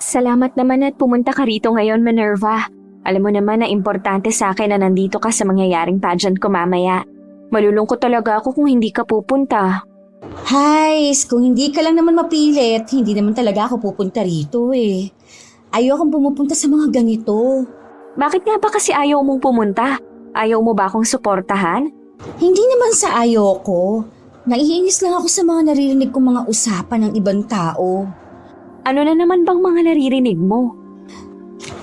Salamat naman at pumunta ka rito ngayon, Minerva. Alam mo naman na importante sa akin na nandito ka sa mangyayaring pageant ko mamaya. Malulungkot talaga ako kung hindi ka pupunta. Hays, kung hindi ka lang naman mapilit, hindi naman talaga ako pupunta rito eh. Ayokong pumupunta sa mga ganito. Bakit nga ba kasi ayaw mong pumunta? Ayaw mo ba akong suportahan? Hindi naman sa ayoko. Naiinis lang ako sa mga naririnig kong mga usapan ng ibang tao. Ano na naman bang mga naririnig mo?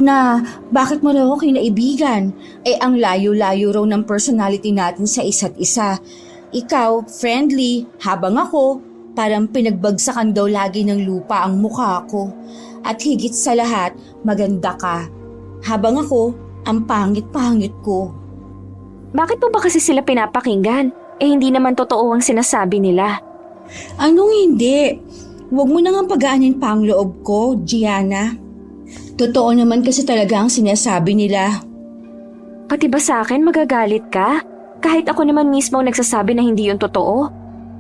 Na bakit mo raw ako kinaibigan? Ang layo-layo raw ng personality natin sa isa't isa. Ikaw, friendly, habang ako, parang pinagbagsakan daw lagi ng lupa ang mukha ko. At higit sa lahat, maganda ka. Habang ako, ang pangit-pangit ko. Bakit mo ba kasi sila pinapakinggan? Hindi naman totoo ang sinasabi nila. Anong hindi? Huwag mo nang pagaanin pa ang loob ko, Gianna. Totoo naman kasi talaga ang sinasabi nila. Pati ba sa akin magagalit ka? Kahit ako naman mismo ang nagsasabi na hindi yun totoo.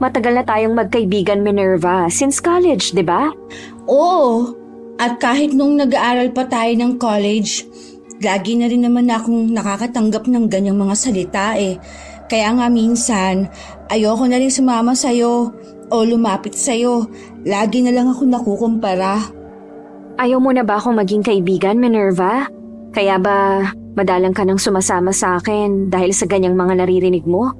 Matagal na tayong magkaibigan, Minerva, since college, di ba? Oo, at kahit nung nag-aaral pa tayo ng college, lagi na rin naman akong nakakatanggap ng ganyang mga salita eh. Kaya nga minsan, ayoko na rin sumama sa'yo o lumapit sa'yo. Lagi na lang ako nakukumpara. Ayaw mo na ba akong maging kaibigan, Minerva? Kaya ba madalang ka nang sumasama sa akin dahil sa ganyang mga naririnig mo?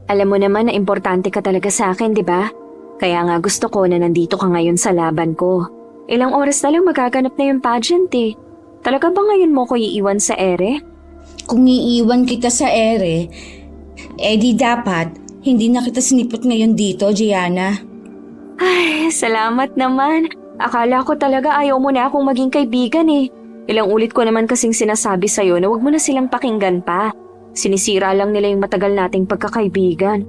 Alam mo naman na importante ka talaga sa akin, di ba? Kaya nga gusto ko na nandito ka ngayon sa laban ko. Ilang oras na lang magaganap na yung pageant eh. Talaga ba ngayon mo ko iiwan sa ere? Kung iiwan kita sa ere, di dapat hindi na kita sinipot ngayon dito, Gianna. Ay, salamat naman. Akala ko talaga ayaw mo na akong maging kaibigan eh. Ilang ulit ko naman kasing sinasabi sa'yo na wag mo na silang pakinggan pa. Sinisira lang nila yung matagal nating pagkakaibigan.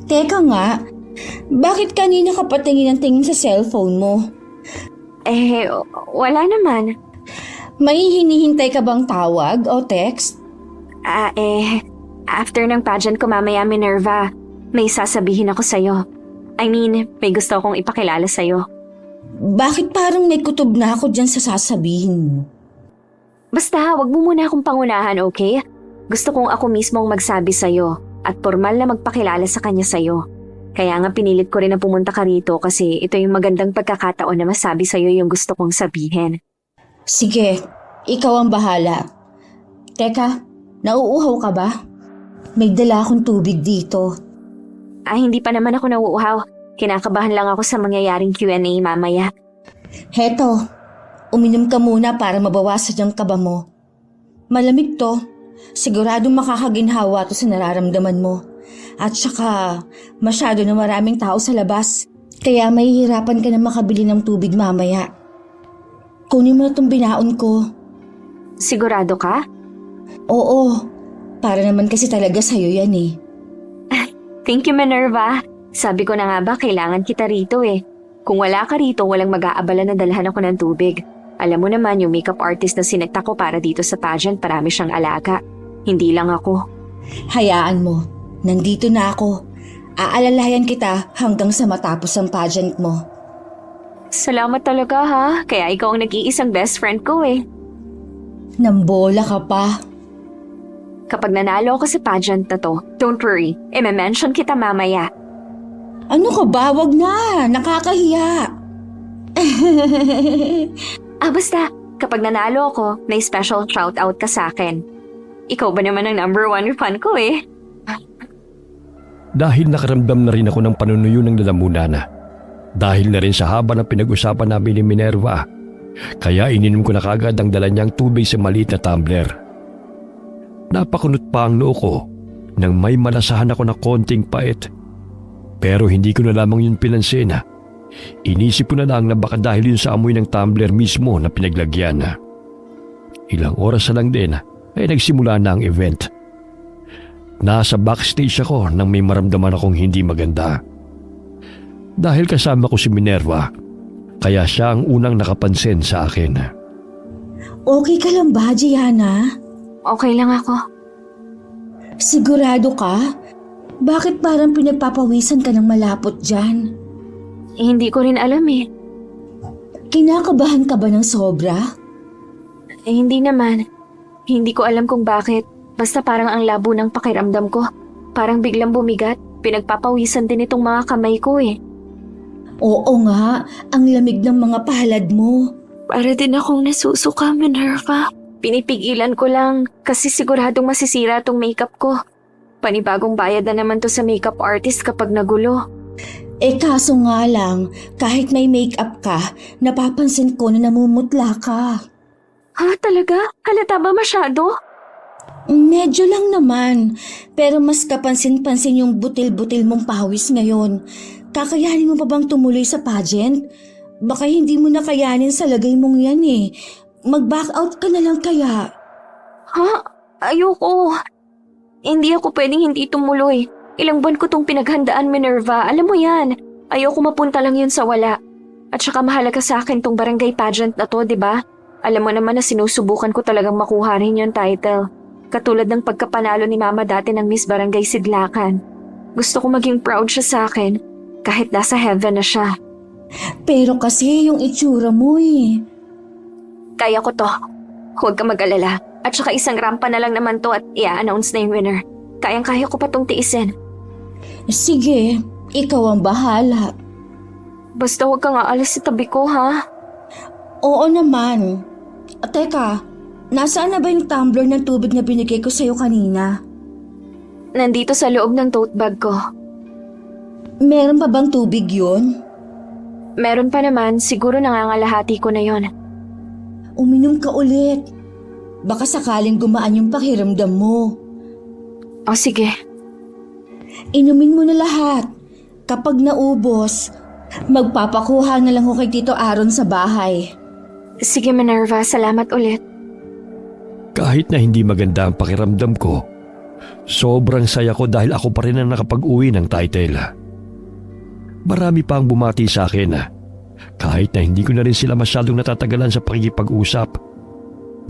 Teka nga, bakit kanina ka patingin ng tingin sa cellphone mo? Wala naman. May hinihintay ka bang tawag o text? After ng pageant ko mamaya, Minerva, may sasabihin ako sa'yo. I mean, may gusto akong ipakilala sa'yo. Bakit parang may kutob na ako dyan sa sasabihin mo? Basta, wag mo muna akong pangunahan, okay? Gusto kong ako mismo ang magsabi sa'yo at formal na magpakilala sa kanya sa'yo. Kaya nga pinilit ko rin na pumunta ka rito kasi ito yung magandang pagkakataon na masabi sa'yo yung gusto kong sabihin. Sige, ikaw ang bahala. Teka, nauuhaw ka ba? May dala akong tubig dito. Hindi pa naman ako nauuhaw. Kinakabahan lang ako sa mangyayaring Q&A mamaya. Heto, uminom ka muna para mabawasan ang kaba mo. Malamig to. Siguradong makakaginhawa to sa nararamdaman mo. At saka, masyado na maraming tao sa labas. Kaya mahihirapan ka na makabili ng tubig mamaya. Kunin mo na itong binaon ko. Sigurado ka? Oo, para naman kasi talaga sa'yo yan eh. Thank you, Minerva. Sabi ko na nga ba, kailangan kita rito eh. Kung wala ka rito, walang mag-aabala na dalhan ako ng tubig. Alam mo naman, yung makeup artist na sinekta ko para dito sa pageant, parami siyang alaga. Hindi lang ako. Hayaan mo, nandito na ako. Aalalayan kita hanggang sa matapos ang pageant mo. Salamat talaga ha, kaya ikaw ang nag-iisang best friend ko eh. Nambola ka pa. Kapag nanalo ako sa pageant na to, don't worry, i-mention kita mamaya. Ano ka ba? Wag na, nakakahiya. Basta, kapag nanalo ako, may special shoutout ka sa akin. Ikaw ba naman ang number 1 fan ko eh? Dahil nakaramdam na rin ako ng panunuyo ng lalamunan. Dahil na rin sa haba ng pinag-usapan namin ni Minerva, kaya ininom ko na kagad ang dala niyang tubig sa maliit na tumbler. Napakunot pa ang noo ko nang may malasahan ako na konting pait. Pero hindi ko na lamang yun pinansin. Inisip ko na lang na baka dahil yun sa amoy ng tumbler mismo na pinaglagyan. Ilang oras na lang din ay nagsimula na ang event. Nasa backstage ako nang may maramdaman akong hindi maganda. Dahil kasama ko si Minerva, kaya siya ang unang nakapansin sa akin. Okay ka lang ba, Gianna? Okay lang ako. Sigurado ka? Bakit parang pinagpapawisan ka ng malapot dyan? Hindi ko rin alam eh. Kinakabahan ka ba ng sobra? Hindi naman. Hindi ko alam kung bakit. Basta parang ang labo ng pakiramdam ko. Parang biglang bumigat. Pinagpapawisan din itong mga kamay ko eh. Oo nga, ang lamig ng mga palad mo. Para din akong nasusuka, Minerva. Pinipigilan ko lang kasi siguradong masisira tong makeup ko. Panibagong bayad na naman to sa makeup artist kapag nagulo. Kaso nga lang, kahit may makeup ka, napapansin ko na namumutla ka. Ha, talaga? Halata ba masyado? Medyo lang naman, pero mas kapansin-pansin yung butil-butil mong pawis ngayon. Kakayanin mo pa bang tumuloy sa pageant? Baka hindi mo na kayanin sa lagay mong yan eh. Mag-back out ka na lang kaya. Ha? Ayoko. Hindi ako pwedeng hindi tumuloy. Ilang buwan ko tong pinaghandaan, Minerva. Alam mo yan. Ayoko mapunta lang yun sa wala. At saka mahalaga sa akin tong barangay pageant na to, di ba? Alam mo naman na sinusubukan ko talagang makuha rin yung title. Katulad ng pagkapanalo ni Mama dati ng Miss Barangay Sidlakan. Gusto ko maging proud siya sa akin kahit nasa heaven na siya. Pero kasi yung itsura mo eh. Kaya ko to. Huwag ka mag-alala. At saka isang rampa na lang naman to at i-announce na yung winner. Kayang-kaya ko pa tong tiisin. Sige, ikaw ang bahala. Basta huwag kang aalis sa tabi ko, ha? Oo naman. Teka, nasaan na ba yung tumbler ng tubig na binigay ko sa'yo kanina? Nandito sa loob ng tote bag ko. Meron pa bang tubig yun? Meron pa naman, siguro nangangalahati ko na yon. Uminom ka ulit. Baka sakaling gumaan yung pakiramdam mo. O sige. Inumin mo na lahat. Kapag naubos, magpapakuha na lang ko kay Tito Aaron sa bahay. Sige, Minerva, salamat ulit. Kahit na hindi maganda ang pakiramdam ko, sobrang saya ko dahil ako pa rin ang nakapag-uwi ng title. Marami pa ang bumati sa akin kahit na hindi ko na rin sila masyadong natatagalan sa pakikipag-usap.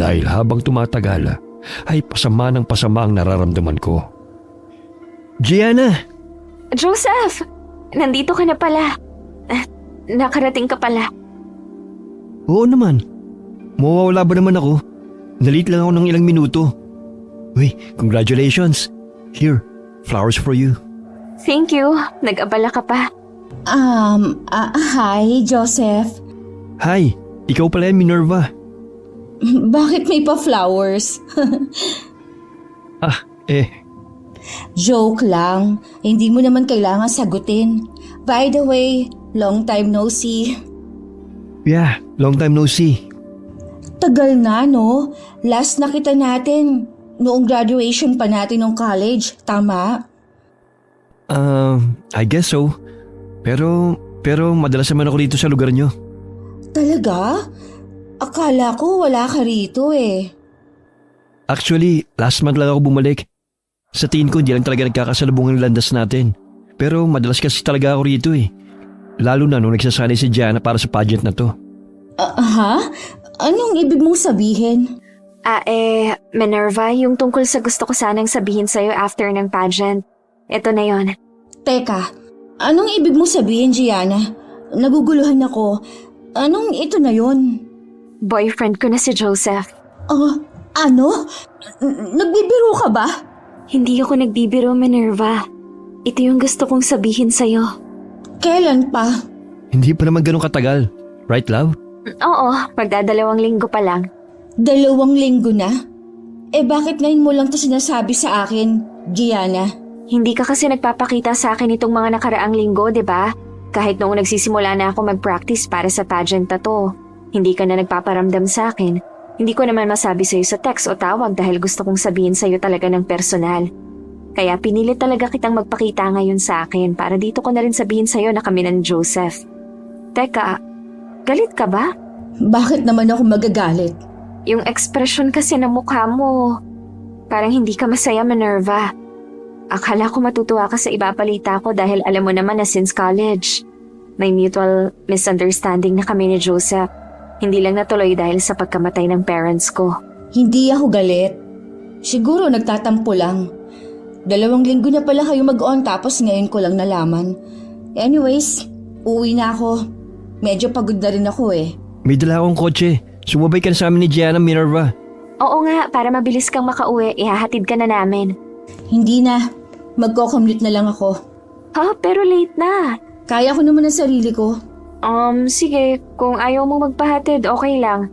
Dahil habang tumatagal ay pasama ng pasama ang nararamdaman ko. Gianna! Joseph! Nandito ka na pala. Nakarating ka pala. Oo naman. Mawawala ba naman ako? Nalit lang ako ng ilang minuto. Uy, congratulations. Here, flowers for you. Thank you. Nag-abala ka pa. Hi, Joseph. Hi, ikaw pala yung Minerva. Bakit may pa-flowers? Joke lang. Hindi mo naman kailangan sagutin. By the way, long time no see. Yeah, long time no see. Tagal na, no? Last nakita natin, noong graduation pa natin ng college, tama? I guess so. Pero madalas naman ako dito sa lugar nyo. Talaga? Akala ko wala ka rito eh. Actually, last month lang ako bumalik. Sa tingin ko hindi lang talaga nagkakasalubungan ng landas natin. Pero madalas kasi talaga ako rito eh. Lalo na nung nagsasanay si Gianna para sa pageant na to. Ha? Anong ibig mong sabihin? Minerva, yung tungkol sa gusto ko sanang sabihin sa'yo after ng pageant. Ito na yon. Teka, anong ibig mong sabihin, Gianna? Naguguluhan ako. Anong ito na yon? Boyfriend ko na si Joseph. Ano? Nagbibiro ka ba? Hindi ako nagbibiro, Minerva. Ito yung gusto kong sabihin sa'yo. Kailan pa? Hindi pa naman ganun katagal. Right, love? Oo, magdadalawang linggo pa lang. 2 linggo na? Bakit ngayon mo lang to sinasabi sa akin, Gianna? Hindi ka kasi nagpapakita sa akin itong mga nakaraang linggo, di ba? Kahit noong nagsisimula na ako mag-practice para sa pageant na to, hindi ka na nagpaparamdam sa akin. Hindi ko naman masabi sa'yo sa text o tawag dahil gusto kong sabihin sa'yo talaga ng personal. Kaya pinilit talaga kitang magpakita ngayon sa akin para dito ko na rin sabihin sa'yo na kami ng Joseph. Teka, galit ka ba? Bakit naman ako magagalit? Yung ekspresyon kasi ng mukha mo, parang hindi ka masaya, Minerva. Akala ko matutuwa ka sa ibabalita ko dahil alam mo naman na since college, may mutual misunderstanding na kami ni Joseph. Hindi lang natuloy dahil sa pagkamatay ng parents ko. Hindi ako galit. Siguro nagtatampo lang. 2 linggo na pala kayo mag-on tapos ngayon ko lang nalaman. Anyways, uwi na ako. Medyo pagod na rin ako eh. May dala akong kotse. Sumabay ka na sa amin ni Gianna, Minerva. Oo nga, para mabilis kang makauwi, ihahatid ka na namin. Hindi na. Magko-commute na lang ako. Ha, pero late na. Kaya ko naman ang sarili ko. Sige, kung ayaw mo magpahatid, okay lang.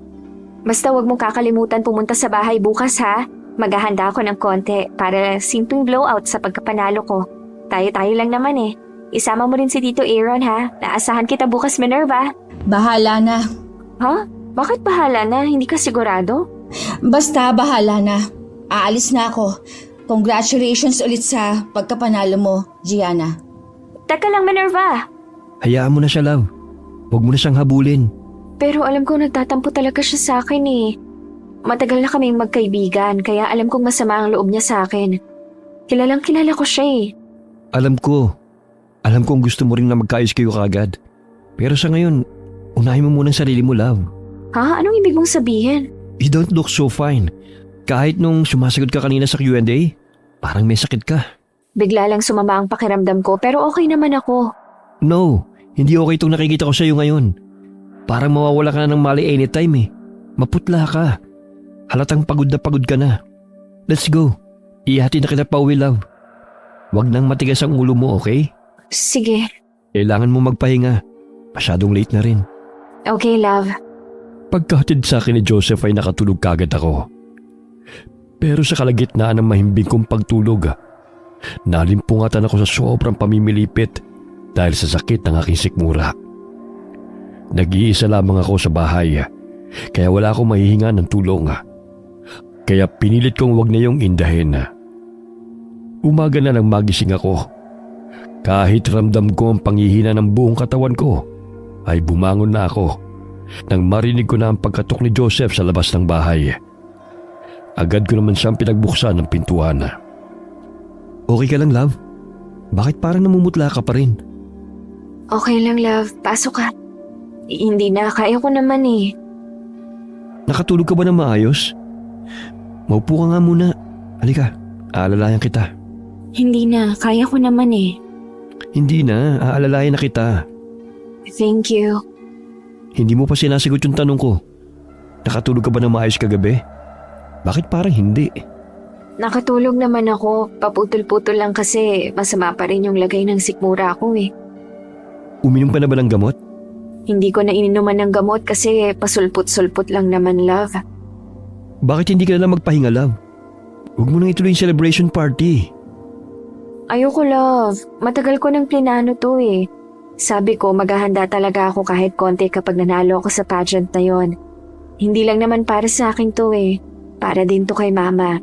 Basta wag mong kakalimutan pumunta sa bahay bukas ha. Maghahanda ako ng konti para simpleng blowout sa pagkapanalo ko. Tayo-tayo lang naman eh. Isama mo rin si Tito Aaron ha. Naasahan kita bukas, Minerva. Bahala na. Ha? Bakit bahala na? Hindi ka sigurado? Basta bahala na. Aalis na ako. Congratulations ulit sa pagkapanalo mo, Gianna. Teka lang, Minerva. Hayaan mo na siya, love. Huwag mo na siyang habulin. Pero alam ko nagtatampo talaga siya sa akin eh. Matagal na kaming magkaibigan kaya alam kong masama ang loob niya sa akin. Kilalang kilala ko siya eh. Alam ko. Alam kong gusto mo rin na magkaayos kayo kagad. Pero sa ngayon, unahin mo muna ang sarili mo, love. Ha? Anong ibig mong sabihin? You don't look so fine. Kahit nung sumasagot ka kanina sa Q&A, parang may sakit ka. Bigla lang sumama ang pakiramdam ko pero okay naman ako. No, hindi okay itong nakikita ko sa'yo ngayon. Parang mawawala ka na ng mali anytime eh. Maputla ka. Halatang pagod ka na. Let's go. Ihatid na kita pa uwi, love. Huwag nang matigas ang ulo mo, okay? Sige. Kailangan mo magpahinga. Masyadong late na rin. Okay, love. Pagkahatid sa akin ni Joseph ay nakatulog kagad ako. Pero sa kalagitnaan ng mahimbing kong pagtulog, nalimpungatan ako sa sobrang pamimilipit dahil sa sakit ng aking sikmura. Nag-iisa lamang ako sa bahay, kaya wala akong mahihinga ng tulong. Kaya pinilit kong wag na yung indahin. Umaga na nang magising ako. Kahit ramdam ko ang panghihina ng buong katawan ko, ay bumangon na ako nang marinig ko na ang pagkatok ni Joseph sa labas ng bahay. Agad ko naman siyang pinagbuksan ng pintuan. Okay ka lang, love? Bakit parang namumutla ka pa rin? Okay lang, love. Pasok ka. Hindi na. Kaya ko naman eh. Nakatulog ka ba ng maayos? Maupo ka nga muna. Halika, aalalayan kita. Hindi na. Kaya ko naman eh. Hindi na, aalalayan na kita. Thank you. Hindi mo pa sinasagot yung tanong ko. Nakatulog ka ba ng maayos kagabi? Bakit parang hindi? Nakatulog naman ako. Paputol-putol lang kasi masama pa rin yung lagay ng sikmura ko eh. Uminom ka na ba ng gamot? Hindi ko na ininuman ng gamot kasi pasulput-sulput lang naman, love. Bakit hindi ka na lang magpahinga, love? Huwag mo nang ituloy yung celebration party. Ayoko, love. Matagal ko ng plinano to eh. Sabi ko maghahanda talaga ako kahit konti kapag nanalo ako sa pageant na yon. Hindi lang naman para sa akin to eh. Para din to kay mama.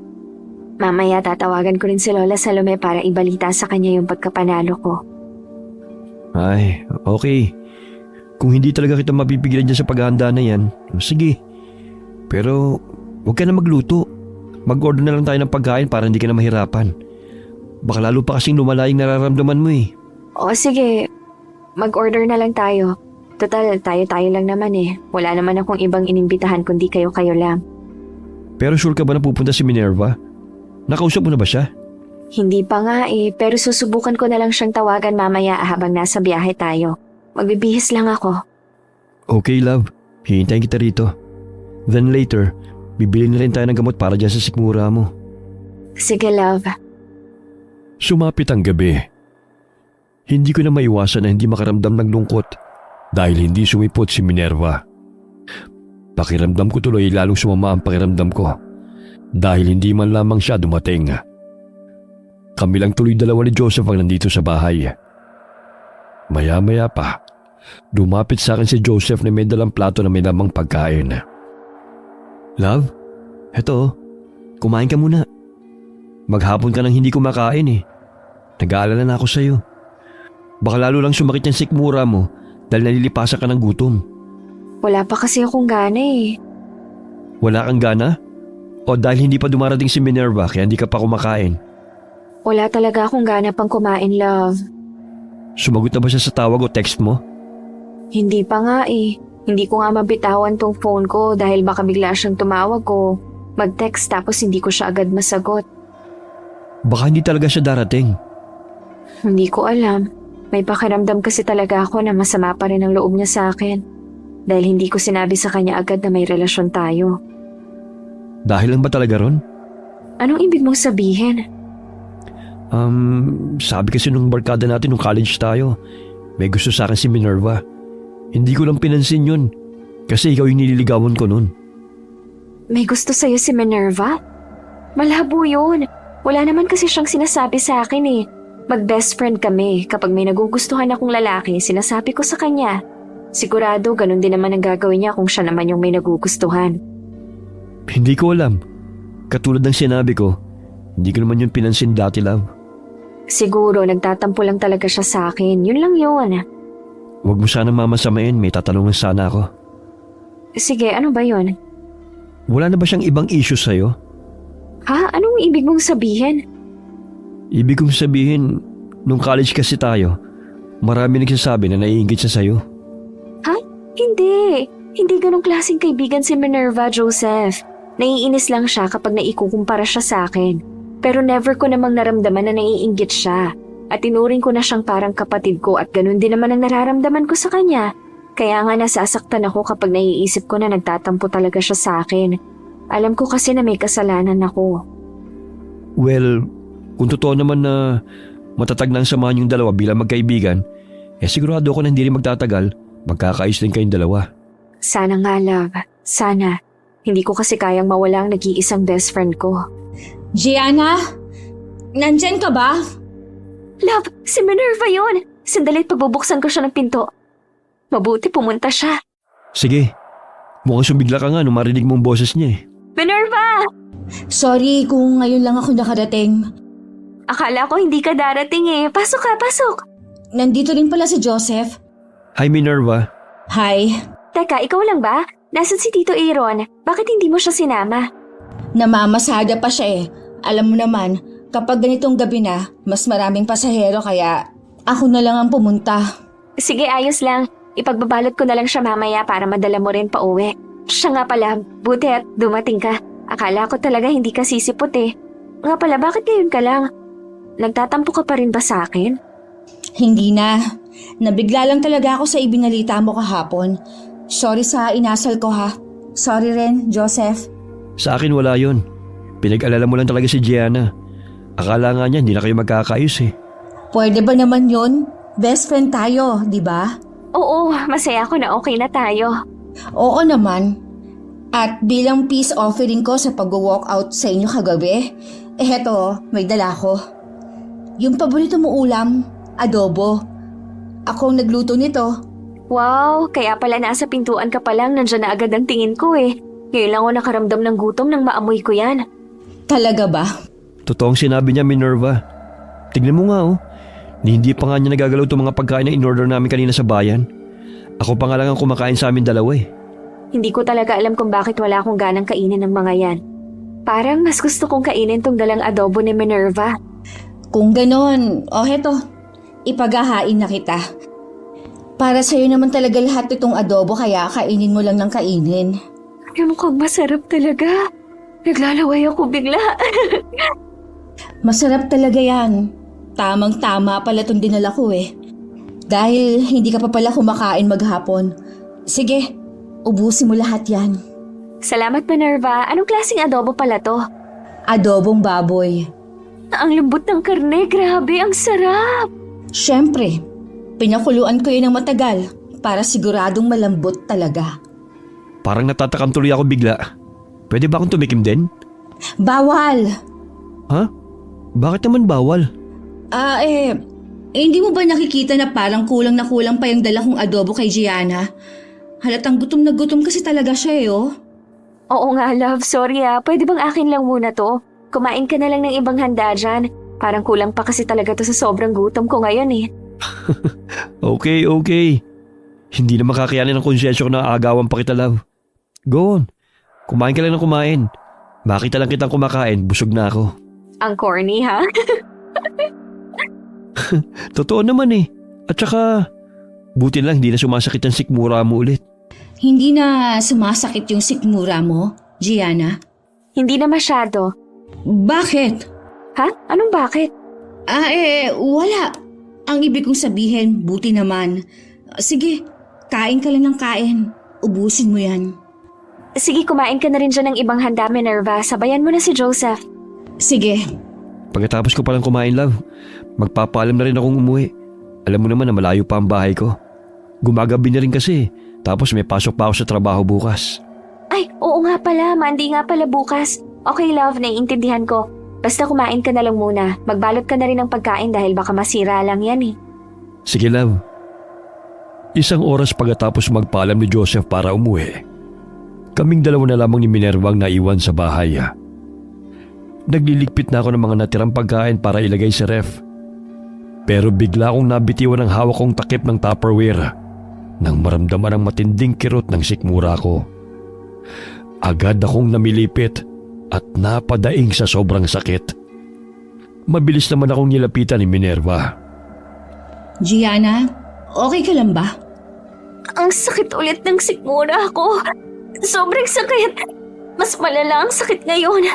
Mamaya tatawagan ko rin si Lola Salome para ibalita sa kanya yung pagkapanalo ko. Ay, okay. Kung hindi talaga kita mapipigilan dyan sa paghahanda na yan, sige. Pero huwag ka na magluto. Mag-order na lang tayo ng pagkain para hindi ka na mahirapan. Baka lalo pa kasing lumala yung nararamdaman mo eh. O sige, mag-order na lang tayo. Total, tayo-tayo lang naman eh. Wala naman akong ibang inimbitahan kundi kayo-kayo lang. Pero sure ka ba na pupunta si Minerva? Nakausap mo na ba siya? Hindi pa nga eh, pero susubukan ko na lang siyang tawagan mamaya habang nasa biyahe tayo. Magbibihis lang ako. Okay, love. Hihintayin kita rito. Then later, bibili na rin tayo ng gamot para dyan sa sikmura mo. Sige, love. Sumapit ang gabi. Hindi ko na maiwasan na hindi makaramdam ng lungkot dahil hindi sumipot si Minerva. Pakiramdam ko tuloy lalong sumama ang pakiramdam ko dahil hindi man lamang siya dumating. Kami lang tuloy dalawa ni Joseph ang nandito sa bahay. Maya-maya pa, lumapit sa akin si Joseph na may dalang plato na may lamang pagkain. Love, heto, kumain ka muna. Maghapon ka nang hindi kumakain eh. Nag-aalala na ako sa'yo. Baka lalo lang sumakit yung sikmura mo dahil nalilipasan ka ng gutom. Wala pa kasi akong gana eh. Wala kang gana? O dahil hindi pa dumarating si Minerva kaya hindi ka pa kumakain? Wala talaga akong gana pang kumain, love. Sumagot na ba siya sa tawag o text mo? Hindi pa nga eh. Hindi ko nga mabitawan tong phone ko dahil baka bigla siyang tumawag ko. Mag-text tapos hindi ko siya agad masagot. Baka hindi talaga siya darating. Hindi ko alam. May pakiramdam kasi talaga ako na masama pa rin ang loob niya sa akin. Dahil hindi ko sinabi sa kanya agad na may relasyon tayo. Dahil lang ba talaga ron? Anong ibig mong sabihin? Sabi kasi nung barkada natin nung college tayo, may gusto sa akin si Minerva. Hindi ko lang pinansin yun. Kasi ikaw yung nililigawan ko nun. May gusto sa'yo si Minerva? Malabo yun. Wala naman kasi siyang sinasabi sa akin eh. Mag-best friend kami. Kapag may nagugustuhan akong lalaki, sinasabi ko sa kanya. Sigurado, ganun din naman ang gagawin niya kung siya naman yung may nagugustuhan. Hindi ko alam. Katulad ng sinabi ko, hindi ko naman yun pinansin dati, love. Siguro, nagtatampo lang talaga siya sa akin. Yun lang yun. Huwag mo sana mamasamain, may tatanungan sana ako. Sige, ano ba yun? Wala na ba siyang ibang issue sa'yo? Ha? Anong ibig mong sabihin? Ibig kong sabihin, nung college kasi tayo, marami nagsasabi na naiingit siya sa'yo. Ha? Hindi. Hindi ganong klaseng kaibigan si Minerva, Joseph. Naiinis lang siya kapag naikukumpara siya sa akin. Pero never ko namang naramdaman na naiinggit siya. At tinuring ko na siyang parang kapatid ko at ganun din naman ang nararamdaman ko sa kanya. Kaya nga nasasaktan ako kapag naiisip ko na nagtatampo talaga siya sa akin. Alam ko kasi na may kasalanan ako. Well, kung totoo naman na matatag na ang samahan yung dalawa bilang magkaibigan, sigurado ako na hindi rin magtatagal, magkakaayos din kayong dalawa. Sana nga, love. Sana. Hindi ko kasi kayang mawala ang nag-iisang best friend ko. Gianna? Nandyan ka ba? Love, si Minerva yun! Sandalit pabubuksan ko siya ng pinto. Mabuti pumunta siya. Sige, mukhang sumigla ka nga nung marinig mong boses niya eh. Minerva! Sorry kung ngayon lang ako nakarating. Akala ko hindi ka darating eh. Pasok ka, pasok! Nandito rin pala si Joseph. Hi Minerva. Hi. Teka, ikaw lang ba? Nasaan si Tito Aaron? Bakit hindi mo siya sinama? Namamasada pa siya eh. Alam mo naman, kapag ganitong gabi na, mas maraming pasahero kaya ako na lang ang pumunta. Sige, ayos lang. Ipagbabalot ko na lang siya mamaya para madala mo rin pa uwi. Siya nga pala, buti at dumating ka. Akala ko talaga hindi ka sisipot eh. Nga pala, bakit ngayon ka lang? Nagtatampo ka pa rin ba sa akin? Hindi na. Nabigla lang talaga ako sa ibinalita mo kahapon. Sorry sa inasal ko ha. Sorry rin, Joseph. Sa akin wala yun. Pinag-alala mo lang talaga si Gianna. Akala nga niya hindi na kayo magkakaayos eh. Pwede ba naman yun? Best friend tayo, di ba? Oo, masaya ako na okay na tayo. Oo naman. At bilang peace offering ko sa pag-walk out sa inyo kagabi, eto, may dala ko. Yung paborito mo ulam, adobo. Ako ang nagluto nito. Wow, kaya pala nasa pintuan ka pa lang, nandyan na agad ang tingin ko eh. Ngayon lang ako nakaramdam ng gutom nang maamoy ko yan. Talaga ba? Totoong sinabi niya Minerva. Tignan mo nga oh. Hindi pa nga niya nagagalaw itong mga pagkain na in-order namin kanina sa bayan. Ako pa nga lang ang kumakain sa amin dalawa eh. Hindi ko talaga alam kung bakit wala akong ganang kainin ng mga yan. Parang mas gusto kong kainin tong dalang adobo ni Minerva. Kung ganon, heto, ipaghahain na kita. Para sa'yo naman talaga lahat itong adobo kaya kainin mo lang ng kainin. Ay, mukhang masarap talaga. Naglalaway ako bigla. Masarap talaga yan. Tamang-tama pala itong dinala ko eh. Dahil hindi ka pa pala kumakain maghapon. Sige, ubusin mo lahat yan. Salamat, Minerva. Anong klaseng adobo pala to? Adobong baboy. Ang lambot ng karne. Grabe, ang sarap. Siyempre, pinakuluan ko yun ng matagal para siguradong malambot talaga. Parang natatakam tuloy ako bigla. Pwede ba akong tumikim din? Bawal! Ha? Bakit naman bawal? Hindi mo ba nakikita na parang kulang na kulang pa yung dala kong adobo kay Gianna? Halatang gutom na gutom kasi talaga siya eh, oh. Oo nga, love. Sorry ah. Pwede bang akin lang muna to? Kumain ka na lang ng ibang handa dyan. Parang kulang pa kasi talaga to sa sobrang gutom ko ngayon eh. Okay. Hindi na makakayanin ng konsyensya ko na agawan pa kita, love. Go on. Kumain ka lang ng kumain. Makita lang kitang kumakain, busog na ako. Ang corny ha? Totoo naman eh. At saka, buti lang hindi na sumasakit ang sikmura mo ulit. Hindi na sumasakit yung sikmura mo, Gianna? Hindi na masyado. Bakit? Ha? Anong bakit? Wala. Ang ibig kong sabihin, buti naman. Sige, kain ka lang ng kain. Ubusin mo yan. Sige, kumain ka na rin dyan ng ibang handa, Minerva. Sabayan mo na si Joseph. Sige. Pagkatapos ko palang kumain, love, magpapaalam na rin akong umuwi. Alam mo naman na malayo pa ang bahay ko. Gumagabi na rin kasi, tapos may pasok pa ako sa trabaho bukas. Ay, oo nga pala. Monday nga pala bukas. Okay, love, naiintindihan ko. Basta kumain ka na lang muna. Magbalot ka na rin ng pagkain dahil baka masira lang yan eh. Sige, love. Isang oras pagkatapos magpaalam ni Joseph para umuwi, kaming dalawa na lamang ni Minerva ang naiwan sa bahay. Nagliligpit na ako ng mga natirang pagkain para ilagay sa ref. Pero bigla akong nabitiwan ang hawak kong takip ng Tupperware nang maramdaman ang matinding kirot ng sikmura ko. Agad akong namilipit at napadaing sa sobrang sakit. Mabilis naman akong nilapitan ni Minerva. Gianna, okay ka lang ba? Ang sakit ulit ng sikmura ko. Sobrang sakit. Mas malala ang sakit ngayon.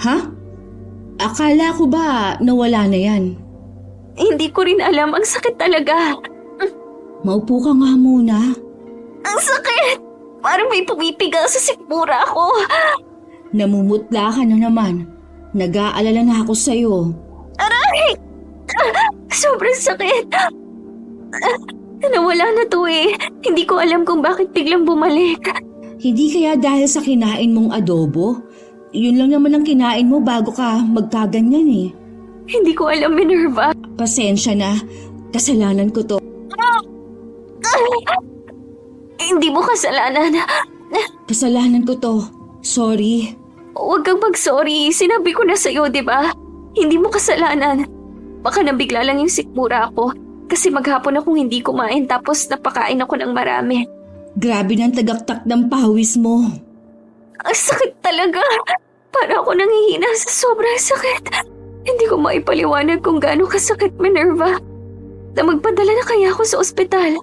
Ha? Akala ko ba nawala na yan? Hindi ko rin alam. Ang sakit talaga. Maupo ka nga muna. Ang sakit! Parang may pumipiga sa sikmura ko. Namumutla ka na naman. Nag-aalala na ako sa'yo. Aray! Sobrang sakit. Nawala na to eh. Hindi ko alam kung bakit biglang bumalik. Hindi kaya dahil sa kinain mong adobo? Yun lang naman ang kinain mo bago ka magkaganyan eh. Hindi ko alam, Minerva. Pasensya na. Kasalanan ko to. Hindi mo kasalanan. Kasalanan ko to. Sorry. Huwag kang mag-sorry. Sinabi ko na sa'yo, di ba? Hindi mo kasalanan. Baka nabigla lang yung sikmura ko. Kasi maghapon akong hindi kumain tapos napakain ako ng marami. Grabe ng tagaktak ng pawis mo. Ang sakit talaga. Para ako nanghihina sa sobrang sakit. Hindi ko maipaliwanag kung gaano kasakit, Minerva. Na magpadala na kaya ako sa ospital.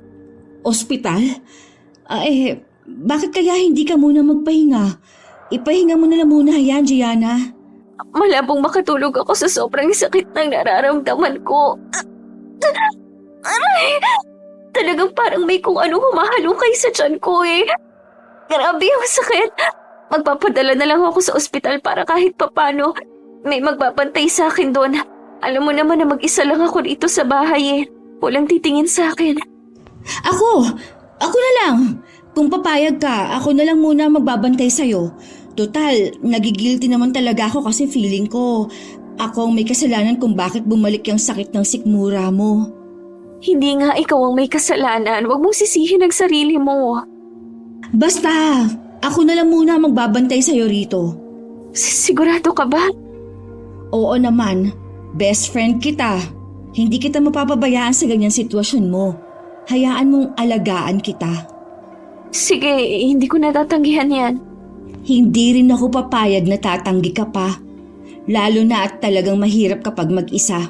Ospital? Bakit kaya hindi ka muna magpahinga? Ipahinga mo na lang muna yan, Gianna. Malabong makatulog ako sa sobrang sakit ng nararamdaman ko. Aray! Talagang parang may kung ano humahalukay sa tiyan ko eh. Grabe ang sakit. Magpapadala na lang ako sa ospital para kahit papano may magbabantay sa akin doon. Alam mo naman na mag-isa lang ako dito sa bahay eh. Walang titingin sa akin. Ako na lang. Kung papayag ka, ako na lang muna magbabantay sa'yo. Total, nagigilty naman talaga ako kasi feeling ko ako ang may kasalanan kung bakit bumalik yung sakit ng sikmura mo. Hindi nga ikaw ang may kasalanan. Huwag mong sisihin ang sarili mo. Basta, ako na lang muna magbabantay sa'yo rito. Sigurado ka ba? Oo naman, best friend kita. Hindi kita mapapabayaan sa ganyang sitwasyon mo. Hayaan mong alagaan kita. Sige, hindi ko natatanggihan yan. Hindi rin ako papayag na tatanggi ka pa. Lalo na at talagang mahirap kapag mag-isa.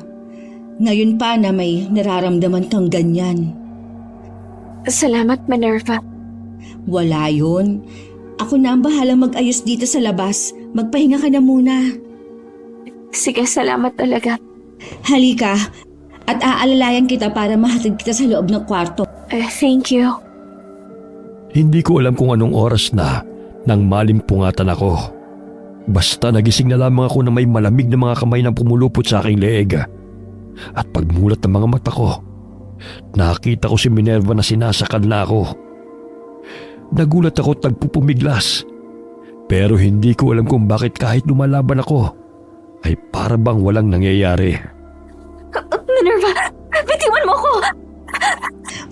Ngayon pa na may nararamdaman kang ganyan. Salamat, Minerva. Wala yun. Ako na ang bahalang mag-ayos dito sa labas. Magpahinga ka na muna. Sige, salamat talaga. Halika at aalalayan kita para mahatid kita sa loob ng kwarto. Thank you. Hindi ko alam kung anong oras na nang malimpungatan ako. Basta nagising na lamang ako na may malamig na mga kamay na pumulupot sa aking leeg. At pagmulat ng mga mata ko, nakita ko si Minerva na sinasakal na ako. Nagulat ako at nagpupumiglas. Pero hindi ko alam kung bakit kahit lumalaban ako, ay para bang walang nangyayari. Minerva, bitiwan mo ko!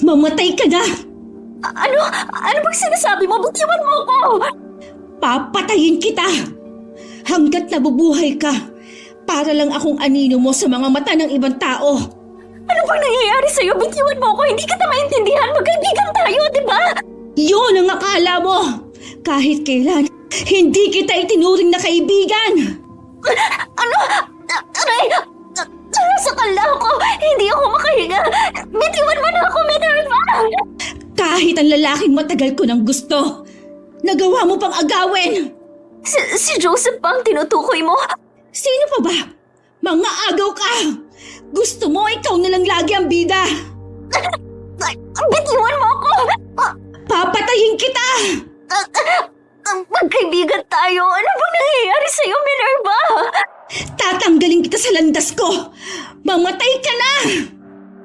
Mamatay ka na! Ano bang sinasabi mo? Bitiwan mo ko! Papatayin kita! Hanggat nabubuhay ka, para lang akong anino mo sa mga mata ng ibang tao. Ano bang nangyayari sa'yo? Bitiwan mo ko! Hindi kita maintindihan! Magkaibigan tayo, di ba? Yun ang akala mo! Kahit kailan, hindi kita itinuring na kaibigan! Ano? Aray! Nasakal na ako! Hindi ako makahinga! Bitiwan mo na ako, Minerva! Kahit ang lalaking matagal ko ng gusto, nagawa mo pang agawin! Si Joseph pa ang tinutukoy mo? Sino pa ba? Mga agaw ka! Gusto mo ikaw na lang lagi ang bida! Bitiwan mo ako! Papatayin kita! Magkaibigan tayo. Ano bang nangyayari sa'yo, Minerva? Tatanggalin kita sa landas ko! Mamatay ka na!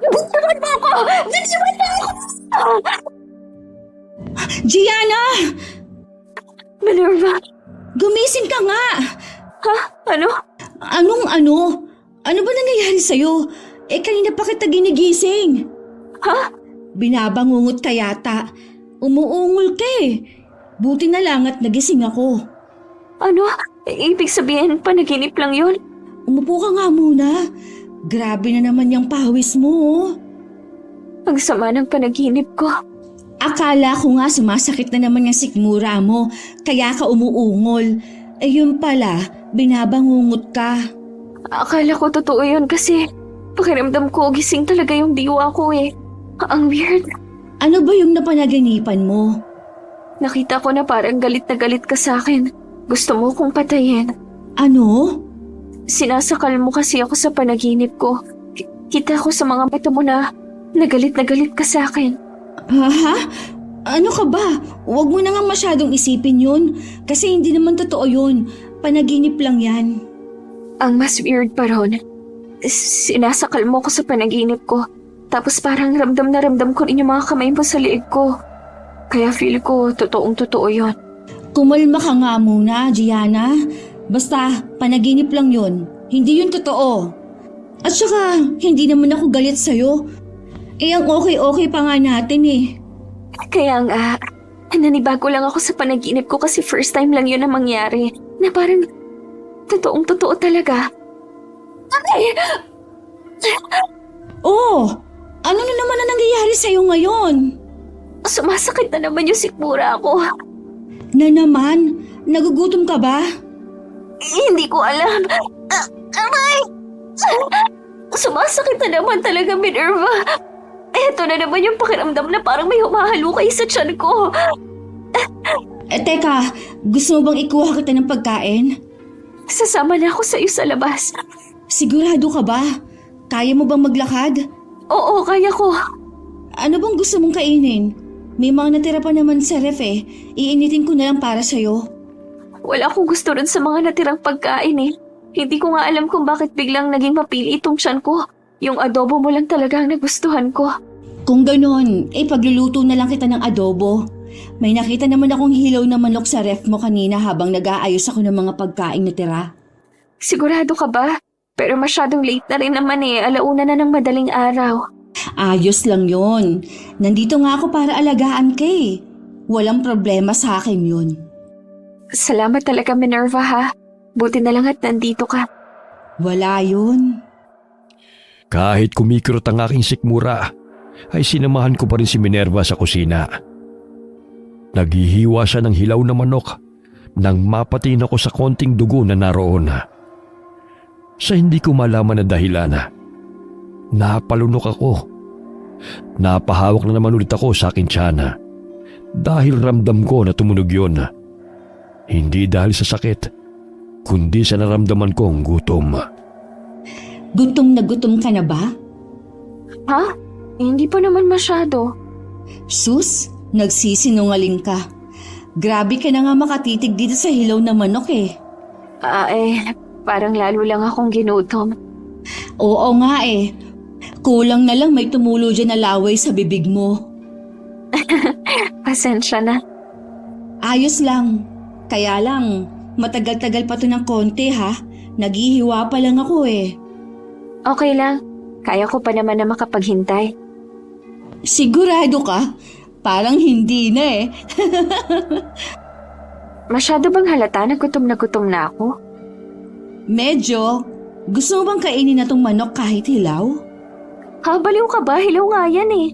Bitiwan mo ako! Bitiwan mo ako! Gianna! Minerva? Gumising ka nga! Ha? Ano? Anong ano? Ano ba nangyayari sa'yo? Kanina pa kita ginigising. Ha? Binabangungot ka yata. Umuungol ka eh. Buti na lang at nagising ako. Ano? Ibig sabihin, panaginip lang yun? Umupo ka nga muna. Grabe na naman yung pawis mo. Oh. Ang sama ng panaginip ko. Akala ko nga sumasakit na naman yung sikmura mo, kaya ka umuungol. Yun pala, binabangungot ka. Akala ko totoo yun kasi pakiramdam ko gising talaga yung diwa ko eh. Ang weird. Ano ba yung napanaginipan mo? Nakita ko na parang galit na galit ka sa akin. Gusto mo kong patayin. Ano? Sinasakal mo kasi ako sa panaginip ko. Kita ko sa mga mata mo na galit ka sa akin. Ha? Ano ka ba? Huwag mo na nga masyadong isipin yun. Kasi hindi naman totoo yun. Panaginip lang yan. Ang mas weird pa ron, sinasakal mo ko sa panaginip ko. Tapos parang ramdam na ramdam ko rin yung mga kamay mo sa liig ko. Kaya feel ko totoong totoo yun. Kumalma ka nga muna, Gianna. Basta, panaginip lang yun. Hindi yun totoo. At saka, hindi naman ako galit sa'yo. Ang okay-okay pa nga natin eh. Kaya nga, nanibago lang ako sa panaginip ko kasi first time lang yun na mangyari. Na parang totoong totoo talaga. Ay! Oh, ano na naman ang nangyayari sa'yo ngayon? Sumasakit na naman yung sikmura ko. Na naman? Nagugutom ka ba? Hindi ko alam. Aray! Sumasakit na naman talaga, Minerva. Eto na naman yung pakiramdam na parang may humahalukay sa tiyan ko. Teka, gusto mo bang ikuha kita ng pagkain? Sasama na ako sa iyo sa labas. Sigurado ka ba? Kaya mo bang maglakad? Oo, kaya ko. Ano bang gusto mong kainin? May mga natira pa naman sa ref eh. Iinitin ko na lang para sa'yo. Wala akong gusto rin sa mga natirang pagkain eh. Hindi ko nga alam kung bakit biglang naging mapili itong tiyan ko. Yung adobo mo lang talaga ang nagustuhan ko. Kung ganon, pagluluto na lang kita ng adobo. May nakita naman akong hilaw na manok sa ref mo kanina habang nag-aayos ako ng mga pagkain na tira. Sigurado ka ba? Pero masyadong late na rin naman eh. Alauna na ng madaling araw. Ayos lang yon. Nandito nga ako para alagaan ka eh. Walang problema sa akin yun. Salamat talaga, Minerva ha. Buti na lang at nandito ka. Wala yun. Kahit kumikirot ang aking sikmura, ay sinamahan ko pa rin si Minerva sa kusina. Naghihiwa siya ng hilaw na manok nang mapatin ako sa konting dugo na naroon. Sa hindi ko malaman na dahilan, napalunok ako. Napahawak na naman ulit ako sa aking tiyan dahil ramdam ko na tumunog yun. Hindi dahil sa sakit, kundi sa naramdaman kong gutom. Gutom na gutom ka na ba? Ha? Hindi pa naman masyado. Sus, nagsisinungaling ka. Grabe ka na nga makatitig dito sa hilaw na manok eh. Parang lalo lang akong ginutom. Oo nga eh. Kulang na lang may tumulo dyan na laway sa bibig mo. Pasensya na. Ayos lang. Kaya lang, matagal-tagal pa to ng konti ha. Naghihiwa pa lang ako eh. Okay lang. Kaya ko pa naman na makapaghintay. Sigurado ka? Parang hindi na eh. Masyado bang halata na gutom na ako? Medyo. Gusto mo bang kainin na tong manok kahit hilaw? Ha, baliw ka ba? Hilaw nga yan eh.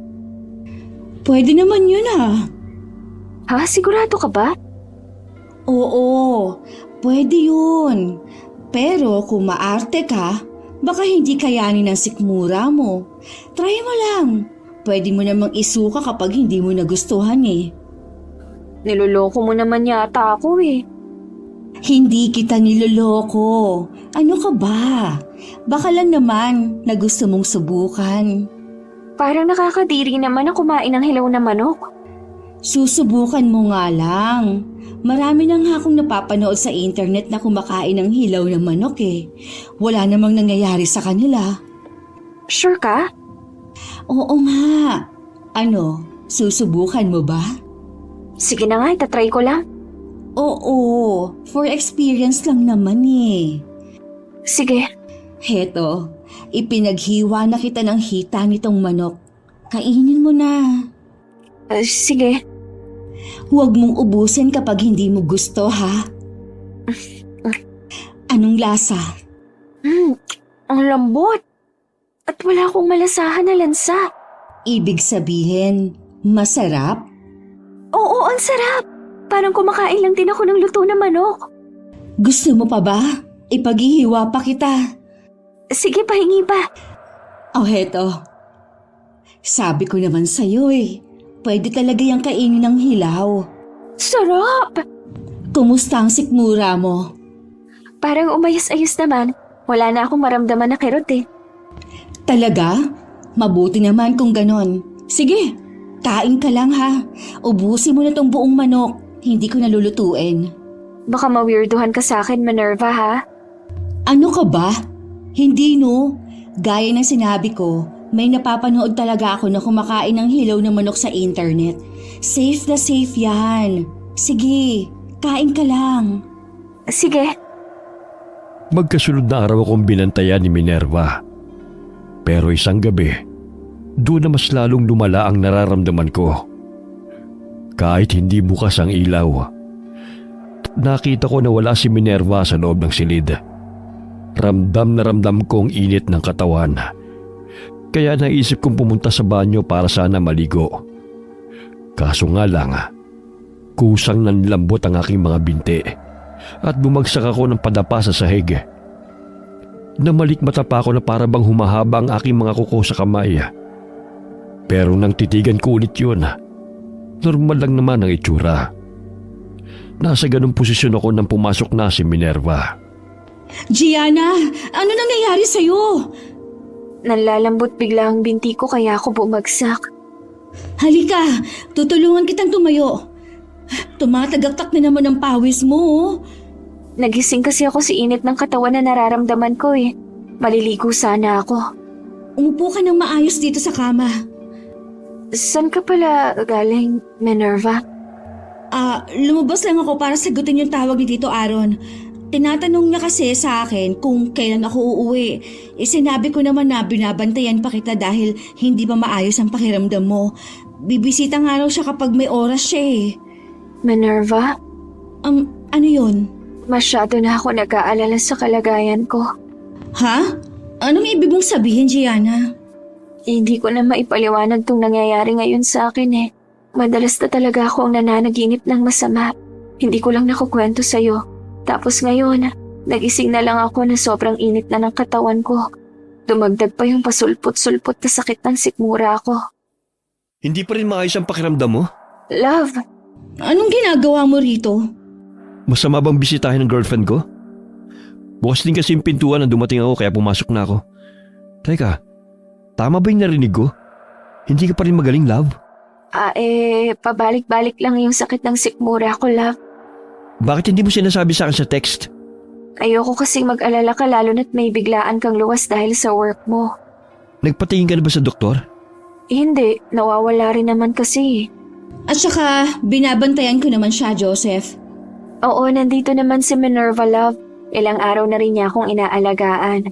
Pwede naman yun ah. Ha? Sigurado ka ba? Oo, pwede yun. Pero kung maarte ka, baka hindi kayanin ng sikmura mo. Try mo lang. Pwede mo namang isuka kapag hindi mo nagustuhan eh. Niloloko mo naman yata ako eh. Hindi kita niloloko. Ano ka ba? Baka lang naman na gusto mong subukan. Parang nakakadiri naman na kumain ng hilaw na manok. Susubukan mo nga lang. Marami nang akong napapanood sa internet na kumakain ng hilaw na manok eh. Wala namang nangyayari sa kanila. Sure ka? Oo nga. Ano, susubukan mo ba? Sige na nga, itatry ko lang. Oo, for experience lang naman eh. Sige. Heto, ipinaghiwa na kita ng hita nitong manok. Kainin mo na. Sige. Huwag mong ubusin kapag hindi mo gusto, ha? Anong lasa? Ang lambot. At wala akong malasahan na lansa. Ibig sabihin, masarap? Oo, ang sarap. Parang kumakain lang din ako ng luto na manok. Gusto mo pa ba? Ipaghihiwa pa kita. Sige, pahingi pa. Oh, heto. Sabi ko naman sa'yo eh. Pwede talaga yung kainin ng hilaw. Sarap! Kumusta ang sikmura mo? Parang umayos-ayos naman. Wala na akong maramdaman na kirot eh. Talaga? Mabuti naman kung ganon. Sige, kain ka lang ha. Ubusin mo na tong buong manok. Hindi ko nalulutuin. Baka ma-weirduhan ka sa akin, Minerva, ha? Ano ka ba? Hindi no. Gaya ng sinabi ko, may napapanood talaga ako na kumakain ng hilaw na manok sa internet. Safe na safe yan. Sige, kain ka lang. Sige. Magkasunod na araw akong binantayan ni Minerva. Pero isang gabi, doon na mas lalong lumala ang nararamdaman ko. Kahit hindi bukas ang ilaw, nakita ko na wala si Minerva sa loob ng silid. Ramdam na ramdam ko ang init ng katawan. Kaya naisip kong pumunta sa banyo para sana maligo. Kaso nga lang, kusang nanlambot ang aking mga binti at bumagsak ako ng padapa sa sahig. Namalikmata pa ako na para bang humahaba ang aking mga kuko sa kamay. Pero nang titigan ko ulit yun, normal lang naman ang itsura. Nasa ganung posisyon ako nang pumasok na si Minerva. Gianna, ano nangyayari sa'yo? Nanlalambot bigla ang binti ko kaya ako bumagsak. Halika, tutulungan kitang tumayo. Tumatagaktak na naman ang pawis mo. Oh. Nagising kasi ako sa init ng katawan na nararamdaman ko eh. Maliligo sana ako. Umupo ka ng maayos dito sa kama. Saan ka pala galing, Minerva? Lumabas lang ako para sagutin yung tawag ni Tito Aaron. Tinatanong niya kasi sa akin kung kailan ako uuwi. Sinabi ko naman na binabantayan pa kita dahil hindi ba maayos ang pakiramdam mo. Bibisita nga raw siya kapag may oras siya eh. Minerva? Ano yun? Masyado na ako nag-aalala sa kalagayan ko. Ha? Anong ibig mong sabihin, Gianna? Hindi ko na maipaliwanag tong nangyayari ngayon sa akin eh. Madalas na talaga ako ang nananaginip ng masama. Hindi ko lang nakukwento sa'yo. Tapos ngayon, nagising na lang ako na sobrang init na ng katawan ko. Dumagdag pa yung pasulpot-sulpot na sakit ng sikmura ko. Hindi pa rin maayos ang pakiramdam mo? Love, Anong ginagawa mo rito? Masama bang bisitahin ng girlfriend ko? Bukas din kasi yung pintuan na dumating ako kaya pumasok na ako. Teka, tama ba yung narinig ko? Hindi ka pa rin magaling, love? pabalik-balik lang yung sakit ng sikmura ko, love. Bakit hindi mo sinasabi sa akin sa text? Ayoko kasing mag-alala ka lalo na't may biglaan kang luwas dahil sa work mo. Nagpatingin ka na ba sa doktor? Hindi, nawawala rin naman kasi. At saka, binabantayan ko naman siya, Joseph. Oo, nandito naman si Minerva, love. Ilang araw na rin niya akong inaalagaan.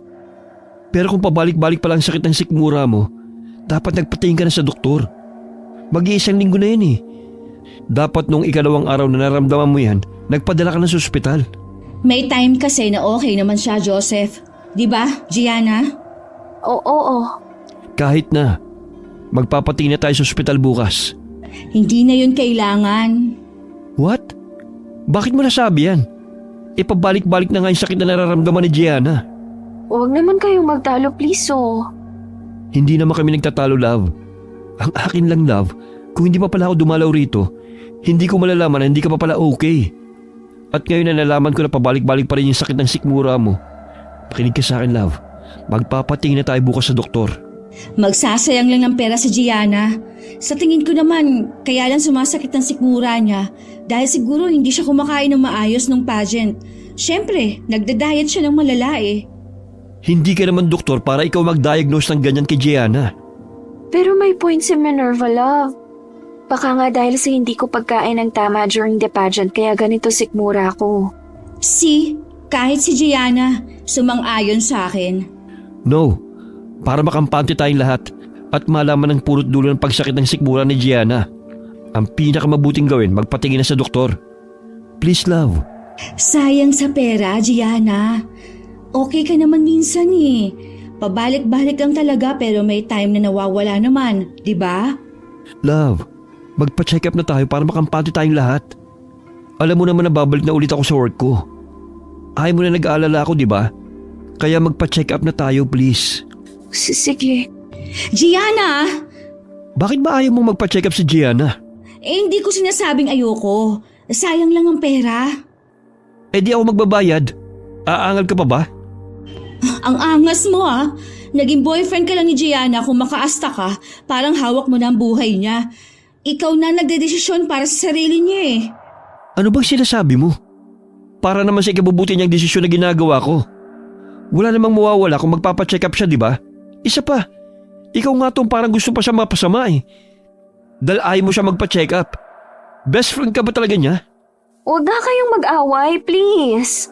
Pero kung pabalik-balik pa lang sakit ng sikmura mo, dapat nagpatingin ka na sa doktor. Mag-iisang linggo na yan eh. Dapat nung ikalawang araw na naramdaman mo yan, nagpadala ka na sa ospital. May time kasi na okay naman siya, Joseph. Di ba, Gianna? Oo. Kahit na. Magpapatingin na tayo sa ospital bukas. Hindi na yun kailangan. What? Bakit mo nasabi yan? Ipabalik-balik na nga yung sakit na nararamdaman ni Gianna. Huwag naman kayong magtalo, please, oh. Hindi naman kami nagtatalo, love. Ang akin lang, love, kung hindi pa pala ako dumalaw rito, hindi ko malalaman na hindi ka pa pala okay. At ngayon na nalaman ko na pabalik-balik pa rin yung sakit ng sikmura mo. Pakinig ka sa akin, love. Magpapatingin na tayo bukas sa doktor. Magsasayang lang ng pera si Gianna. Sa tingin ko naman, kaya lang sumasakit ang sikmura niya dahil siguro hindi siya kumakain ng maayos nung pageant. Siyempre, nagda-diet siya ng malala eh. Hindi ka naman doktor para ikaw mag-diagnose ng ganyan kay Gianna. Pero may point si Minerva, love. Baka nga dahil sa hindi ko pagkain ng tama during the pageant kaya ganito sikmura ko. Kahit si Gianna, sumang-ayon sa akin. No, para makampante tayong lahat at malaman ang purot dulo ng pagsakit ng sikmura ni Gianna. Ang pinakamabuting gawin, magpatingin na sa doktor. Please, love. Sayang sa pera, Gianna. Okay ka naman minsan eh. Pabalik-balik lang talaga pero may time na nawawala naman, di ba? Love, magpa-check up na tayo para makampante tayong lahat. Alam mo naman na babalik na ulit ako sa work ko. Ayaw mo na nag-aalala ako, di ba? Kaya magpa-check up na tayo, please. Sige. Gianna! Bakit ba ayaw mong magpa-check up si Gianna? Hindi ko sinasabing ayoko. Sayang lang ang pera. Di ako magbabayad. Aangal ka pa ba? Ang angas mo ah. Naging boyfriend ka lang ni Gianna kung makaasta ka, parang hawak mo na ang buhay niya. Ikaw na nagdedesisyon para sa sarili niya eh. Ano bang sinasabi mo? Para naman sa ikabubuti niyang desisyon na ginagawa ko. Wala namang mawawala kung magpapacheck up siya, di ba? Isa pa, ikaw nga tong parang gusto pa siya mapasama eh. Dahil ayaw mo siya magpa-check up. Best friend ka ba talaga niya? Huwag na kayong mag-away, please.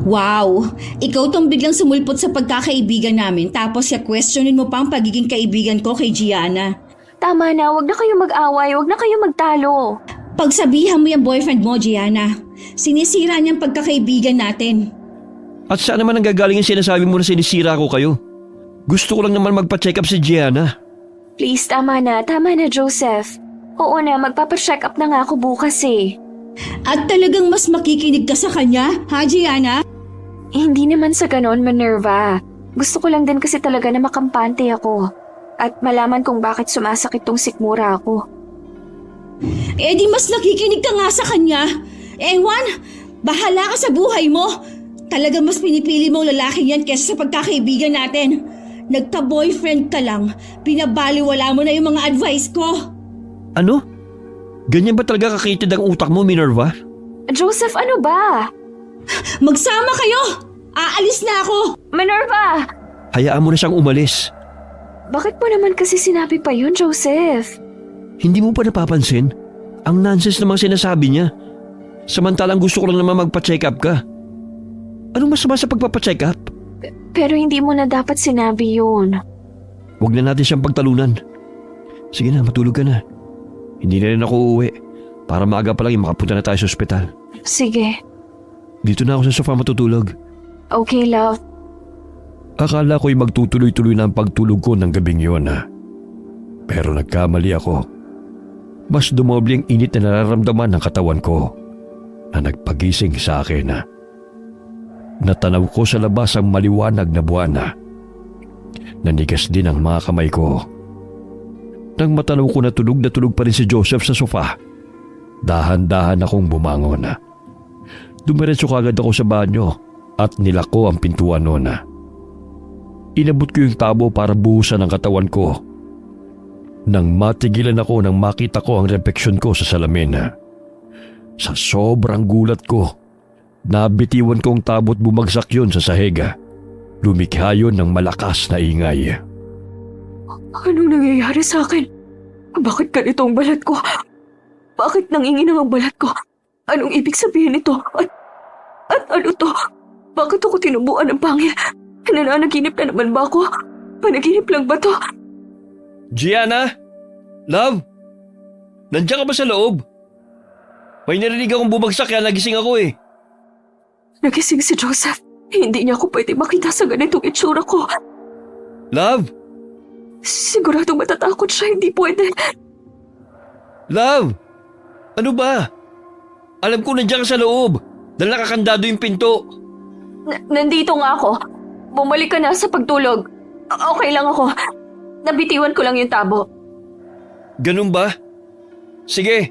Wow! Ikaw tong biglang sumulpot sa pagkakaibigan namin tapos questionin mo pa ang pagiging kaibigan ko kay Gianna. Tama na, huwag na kayong mag-away, huwag na kayong magtalo. Pagsabihan mo yung boyfriend mo, Gianna. Sinisira niyang pagkakaibigan natin. At saan naman ang gagaling yung sinasabi mo na sinisira ko kayo? Gusto ko lang naman magpa-check up si Gianna. Please, tama na, Joseph. Oo na, magpapacheck up na nga ako bukas eh. At talagang mas makikinig ka sa kanya, ha Gianna? Hindi naman sa ganon, Minerva. Gusto ko lang din kasi talaga na makampante ako. At malaman kung bakit sumasakit tong sikmura ako. Di mas nakikinig ka nga sa kanya. Ewan, bahala ka sa buhay mo. Talagang mas pinipili mong lalaki yan kesa sa pagkakaibigan natin. Nagka-boyfriend ka lang, pinabaliwala mo na yung mga advice ko. Ano? Ganyan ba talaga kakitid ang utak mo, Minerva? Joseph, ano ba? Magsama kayo! Aalis na ako! Minerva! Hayaan mo na siyang umalis. Bakit mo naman kasi sinabi pa yun, Joseph? Hindi mo pa napapansin? Ang nonsense namang sinasabi niya. Samantalang gusto ko lang naman magpa-check up ka. Anong masama sa pagpapacheck up? Pero hindi mo na dapat sinabi yun. Huwag na natin siyang pagtalunan. Sige na, matulog ka na. Hindi na rin ako uuwi. Para maaga pa lang makapunta na tayo sa ospital. Sige. Dito na ako sa sofa matutulog. Okay, love. Akala ko'y magtutuloy-tuloy na ang pagtulog ko ng gabing yun Pero nagkamali ako. Mas dumoble ang init na nararamdaman ng katawan ko na nagpagising sa akin Natanaw ko sa labas ang maliwanag na buwan Nanigas din ang mga kamay ko. Nang matanaw ko na tulog pa rin si Joseph sa sofa, dahan-dahan akong bumangon Dumiretso kagad ako sa banyo at nilako ang pintuan noon Inabot ko yung tabo para buhusan ang katawan ko. Nang matigilan ako nang makita ko ang refleksyon ko sa salamin Sa sobrang gulat ko, nabitiwan kong tabot bumagsak yun sa sahig. Lumikha yun ng malakas na ingay. Anong nangyayari sa akin? Bakit ganito ang balat ko? Bakit nanginginang ang balat ko? Anong ibig sabihin nito? At ano to? Bakit ako tinubuan ng pangil? Nananaginip na naman ba ako? Panaginip lang ba to? Gianna? Love? Nandiyan ka ba sa loob? May narinig akong bumagsak kaya nagising ako Nagising si Joseph. Hindi niya ako pwede makita sa ganitong itsura ko. Love? Siguradong matatakot siya, hindi pwede. Love? Ano ba? Alam ko nandiyan ka sa loob dahil nakakandado yung pinto. Nandito nga ako. Bumalik ka na sa pagtulog. Okay lang ako. Nabitiwan ko lang yung tabo. Ganun ba? Sige.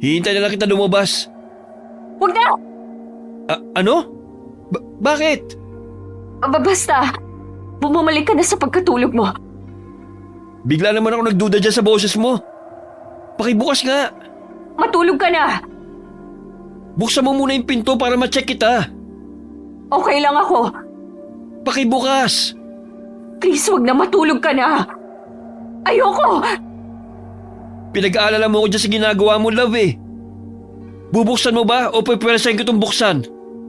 Hihintay na lang kita lumabas. Huwag na! Ano? Bakit? Basta, bumalik ka na sa pagkatulog mo. Bigla naman ako nagduda dyan sa boses mo. Pakibukas nga. Matulog ka na! Buksan mo muna yung pinto para ma-check kita. Okay lang ako. Pakibukas. Please, wag na matulog ka na. Ayoko! Pinag-aalala mo ko dyan sa ginagawa mo, love eh. Bubuksan mo ba o pwepwersahin ko itong buksan?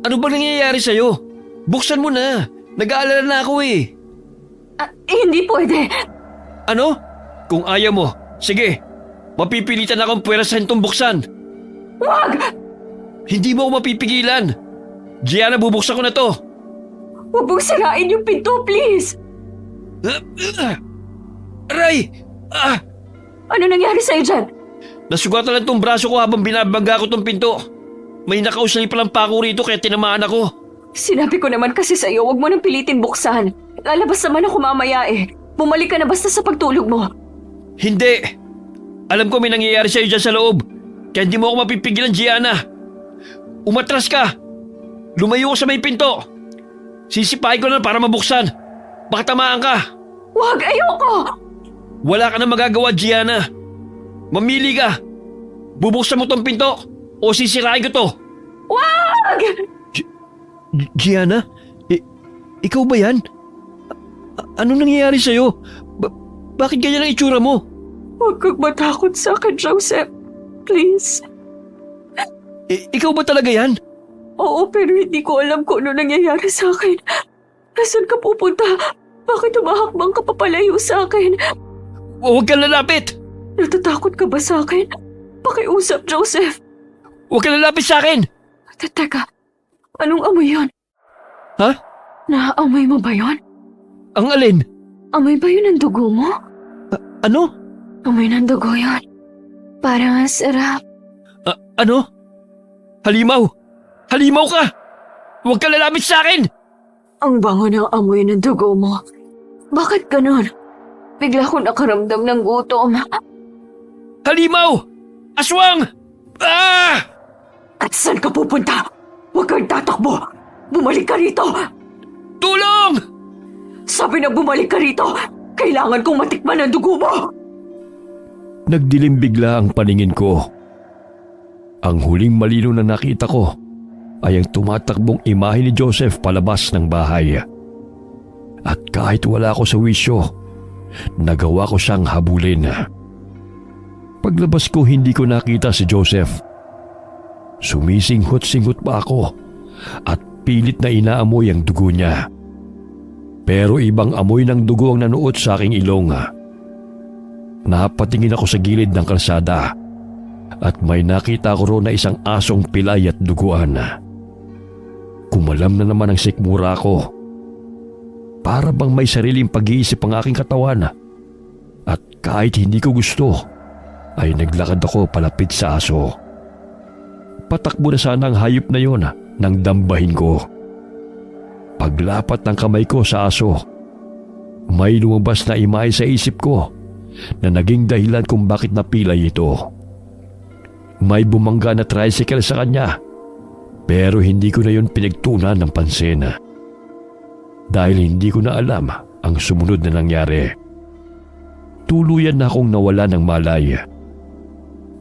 Ano ba nangyayari sa'yo? Buksan mo na. Nag-aalala na ako eh. Hindi pwede. Ano? Kung ayaw mo, sige. Mapipilitan akong pwersahin itong buksan. Wag! Hindi mo ako mapipigilan. Gianna, bubuksan ko na to. Huwag mong sirain yung pinto, please! Aray! Ano nangyari sa'yo dyan? Nasugatan lang tong braso ko habang binabangga ko tong pinto. May nakausali palang pako rito kaya tinamaan ako. Sinabi ko naman kasi sa'yo, huwag mo nang pilitin buksan. Lalabas naman ako mamaya eh. Bumalik ka na basta sa pagtulog mo. Hindi! Alam ko may nangyayari sa'yo dyan sa loob. Kaya hindi mo ako mapipigilan, Gianna. Umatras ka! Lumayo ko sa may pinto! Sisipahin ko na para mabuksan. Baka tamaan ka. Wag! Ayoko! Wala ka na magagawa, Gianna. Mamili ka. Bubuksan mo tong pinto o sisirain ko to. Wag! Gianna? Ikaw ba yan? Anong nangyayari sa'yo? Bakit ganyan ang itsura mo? Huwag kang matakot sa akin, Joseph. Please. Ikaw ba talaga yan? Oo, pero hindi ko alam kung ano nangyayari sa akin. Nasaan ka pupunta? Bakit umahakbang ka papalayo sa akin? Huwag kang lalapit! Natatakot ka ba sa akin? Pakiusap, Joseph. Huwag kang lalapit sa akin! Teka, anong amoy yon? Ha? Naaamoy mo ba yon? Ang alin? Amoy ba yun ng dugo mo? Ano? Amoy ng dugo yon. Parang ang sarap. Ano? Halimaw! Halimaw ka! Huwag kang lalapit sa akin! Ang bango ng amoy ng dugo mo. Bakit ganun? Bigla ko nakaramdam ng gutom. Halimaw! Aswang! Ah! At saan ka pupunta? Huwag kang tatakbo! Bumalik ka rito! Tulong! Sabi na bumalik ka rito! Kailangan kong matikman ang dugo mo! Nagdilim bigla ang paningin ko. Ang huling malino na nakita ko ay ang tumatakbong imahe ni Joseph palabas ng bahay. At kahit wala ako sa wisyo, nagawa ko siyang habulin. Paglabas ko hindi ko nakita si Joseph. Sumisinghot-singhot pa ako at pilit na inaamoy ang dugo niya. Pero ibang amoy ng dugo ang nanuot sa aking ilong. Napatingin ako sa gilid ng kalsada at may nakita ko roon na isang asong pilay at duguan. Kumalam na naman ang sikmura ko. Para bang may sariling pag-iisip ang aking katawan. At kahit hindi ko gusto, ay naglakad ako palapit sa aso. Patakbo na sana ang hayop na yon nang dambahin ko. Paglapat ng kamay ko sa aso, may lumabas na imahe sa isip ko na naging dahilan kung bakit napilay ito. May bumangga na tricycle sa kanya, pero hindi ko na yun pinagtuunan ng pansin. Dahil hindi ko na alam ang sumunod na nangyari. Tuluyan na akong nawala ng malay.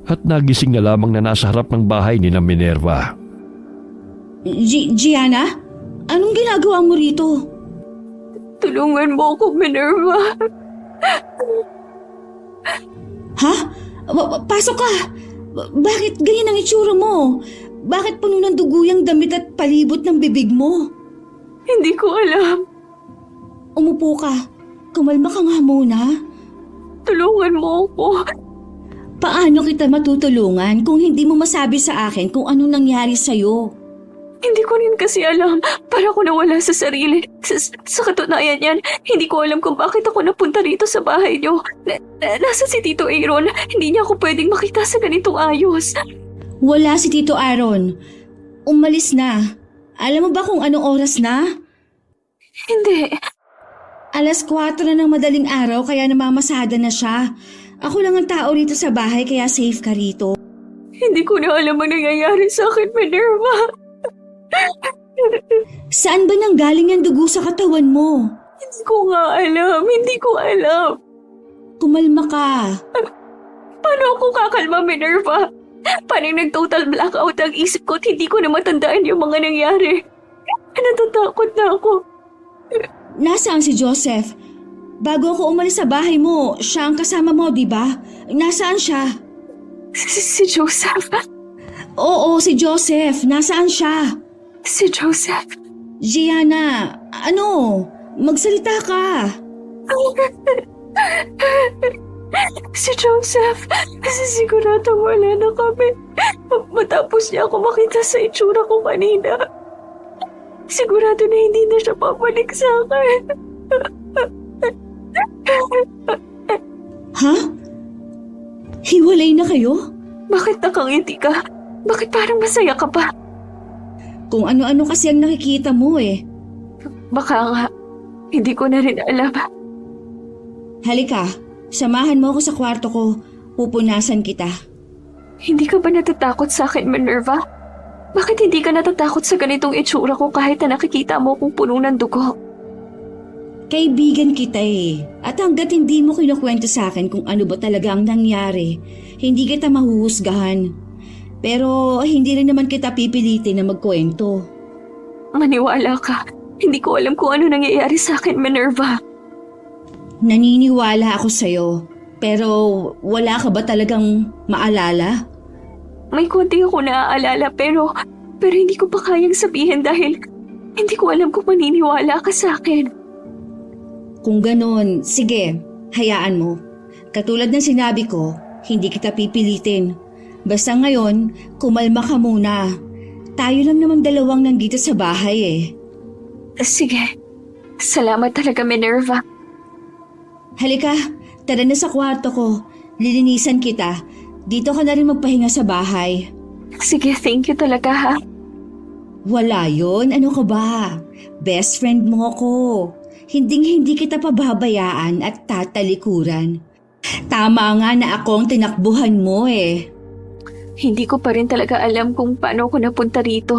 At nagising na lamang na nasa harap ng bahay ni na Minerva. Gianna? Anong ginagawa mo rito? Tulungan mo ako, Minerva. Ha? Pasok ka! Bakit ganyan ang itsura mo? Bakit puno ng dugo yung damit at palibot ng bibig mo? Hindi ko alam. Umupo ka. Kumalma ka nga muna. Tulungan mo ako. Paano kita matutulungan kung hindi mo masabi sa akin kung anong nangyari sa'yo? Hindi ko rin kasi alam. Para ko nawala sa sarili. Sa katunayan yan, hindi ko alam kung bakit ako napunta rito sa bahay niyo. Nasa si Tito Aaron. Hindi niya ako pwedeng makita sa ganitong ayos. Wala si Tito Aaron. Umalis na. Alam mo ba kung anong oras na? Hindi. 4:00 na ng madaling araw kaya namamasada na siya. Ako lang ang tao rito sa bahay kaya safe ka rito. Hindi ko na alam ang nangyayari sa akin, Minerva. Saan ba nanggaling ang dugo sa katawan mo? Hindi ko nga alam. Hindi ko alam. Kumalma ka. Paano ako kakalma, Minerva? Parang nag-total blackout ang isip ko at hindi ko na matandaan yung mga nangyari. Natatakot na ako. Nasaan si Joseph? Bago ako umalis sa bahay mo, siya ang kasama mo, di ba? Nasaan siya? Si Joseph? Oo, si Joseph. Nasaan siya? Si Joseph? Gianna, ano? Magsalita ka. Si Joseph, kasi sigurado wala na kami. Matapos niya ako makita sa itsura ko kanina. Sigurado na hindi na siya babalik sa akin. Ha? Hiwalay na kayo? Bakit nakangiti ka? Bakit parang masaya ka pa? Kung ano-ano kasi ang nakikita mo eh. Baka nga, hindi ko na rin alam. Halika, samahan mo ako sa kwarto ko. Pupunasan kita. Hindi ka ba natatakot sa akin, Minerva? Bakit hindi ka natatakot sa ganitong itsura ko kahit na nakikita mo kung puno ng dugo? Kaibigan kita eh. At hanggat hindi mo kinukwento sa akin kung ano ba talaga ang nangyari, hindi kita mahuhusgahan. Pero hindi rin naman kita pipilitin na magkwento. Maniwala ka. Hindi ko alam kung ano nangyayari sa akin, Minerva. Naniniwala ako sa'yo. Pero wala ka ba talagang maalala? May konti ako naaalala pero hindi ko pa kayang sabihin dahil hindi ko alam kung maniniwala ka sa akin. Kung ganon, sige, hayaan mo. Katulad ng sinabi ko, hindi kita pipilitin. Basta ngayon, kumalma ka muna. Tayo lang naman dalawang nandito sa bahay eh. Sige. Salamat talaga, Minerva. Halika, tara na sa kwarto ko. Lilinisan kita. Dito ka na rin magpahinga sa bahay. Sige, thank you talaga ha. Wala yon, ano ka ba? Best friend mo ako. Hinding-hindi kita pababayaan at tatalikuran. Tama nga na ako ang tinakbuhan mo eh. Hindi ko pa rin talaga alam kung paano ako napunta rito.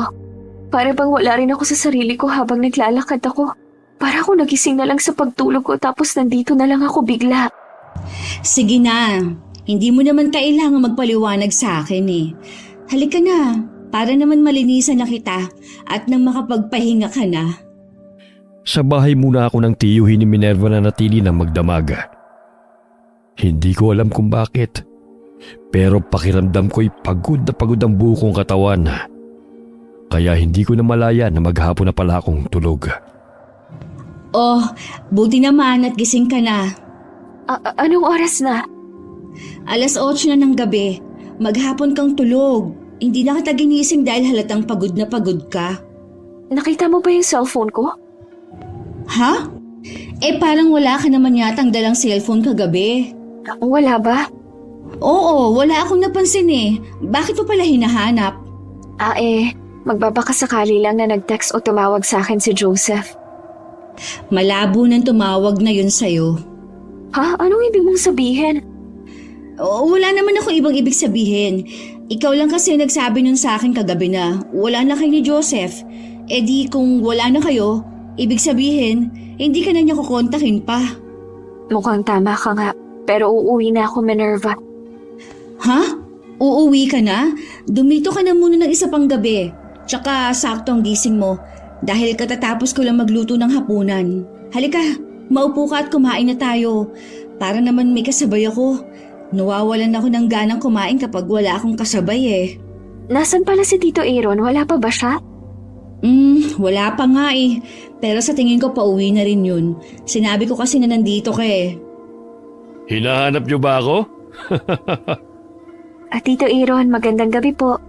Para bang wala rin ako sa sarili ko habang naglalakad ako. Para ako nagising na lang sa pagtulog ko tapos nandito na lang ako bigla. Sige na, hindi mo naman kailangan magpaliwanag sa akin eh. Halika na, para naman malinisan na kita at nang makapagpahinga ka na. Sa bahay muna ako ng tiyuhin ni Minerva na natili ng magdamaga. Hindi ko alam kung bakit. Pero pakiramdam ko'y pagod ang buo kong katawan. Kaya hindi ko na malaya na maghapon na pala akong tulog. Oh, buti naman at gising ka na. Anong oras na? 8:00 na ng gabi. Maghapon kang tulog. Hindi na kita ginising dahil halatang pagod na pagod ka. Nakita mo ba yung cellphone ko? Ha? Eh parang wala ka naman yatang dalang cellphone kagabi. Wala ba? Oo, wala akong napansin eh. Bakit mo pala hinahanap? Magbabakasakali lang na nag-text o tumawag sa akin si Joseph. Malabo nang tumawag na yun sa'yo. Ha? Anong ibig mong sabihin? Wala naman ako ibang ibig sabihin. Ikaw lang kasi nagsabi nun sa akin kagabi na wala na kayo ni Joseph. Eh di kung wala na kayo, ibig sabihin, hindi ka na niya kukontakin pa. Mukhang tama ka nga, pero uuwi na ako, Minerva. Ha? Uuwi ka na? Dumito ka na muna ng isa pang gabi. Tsaka sakto ang gising mo dahil katatapos ko lang magluto ng hapunan. Halika, maupo ka at kumain na tayo. Para naman may kasabay ako. Nawawalan ako ng ganang kumain kapag wala akong kasabay eh. Nasaan pala si Tito Aaron? Wala pa ba siya? Wala pa nga eh. Pero sa tingin ko pauwi na rin yun. Sinabi ko kasi na nandito ka eh. Hinahanap niyo ba ako? Tito Aaron, magandang gabi po.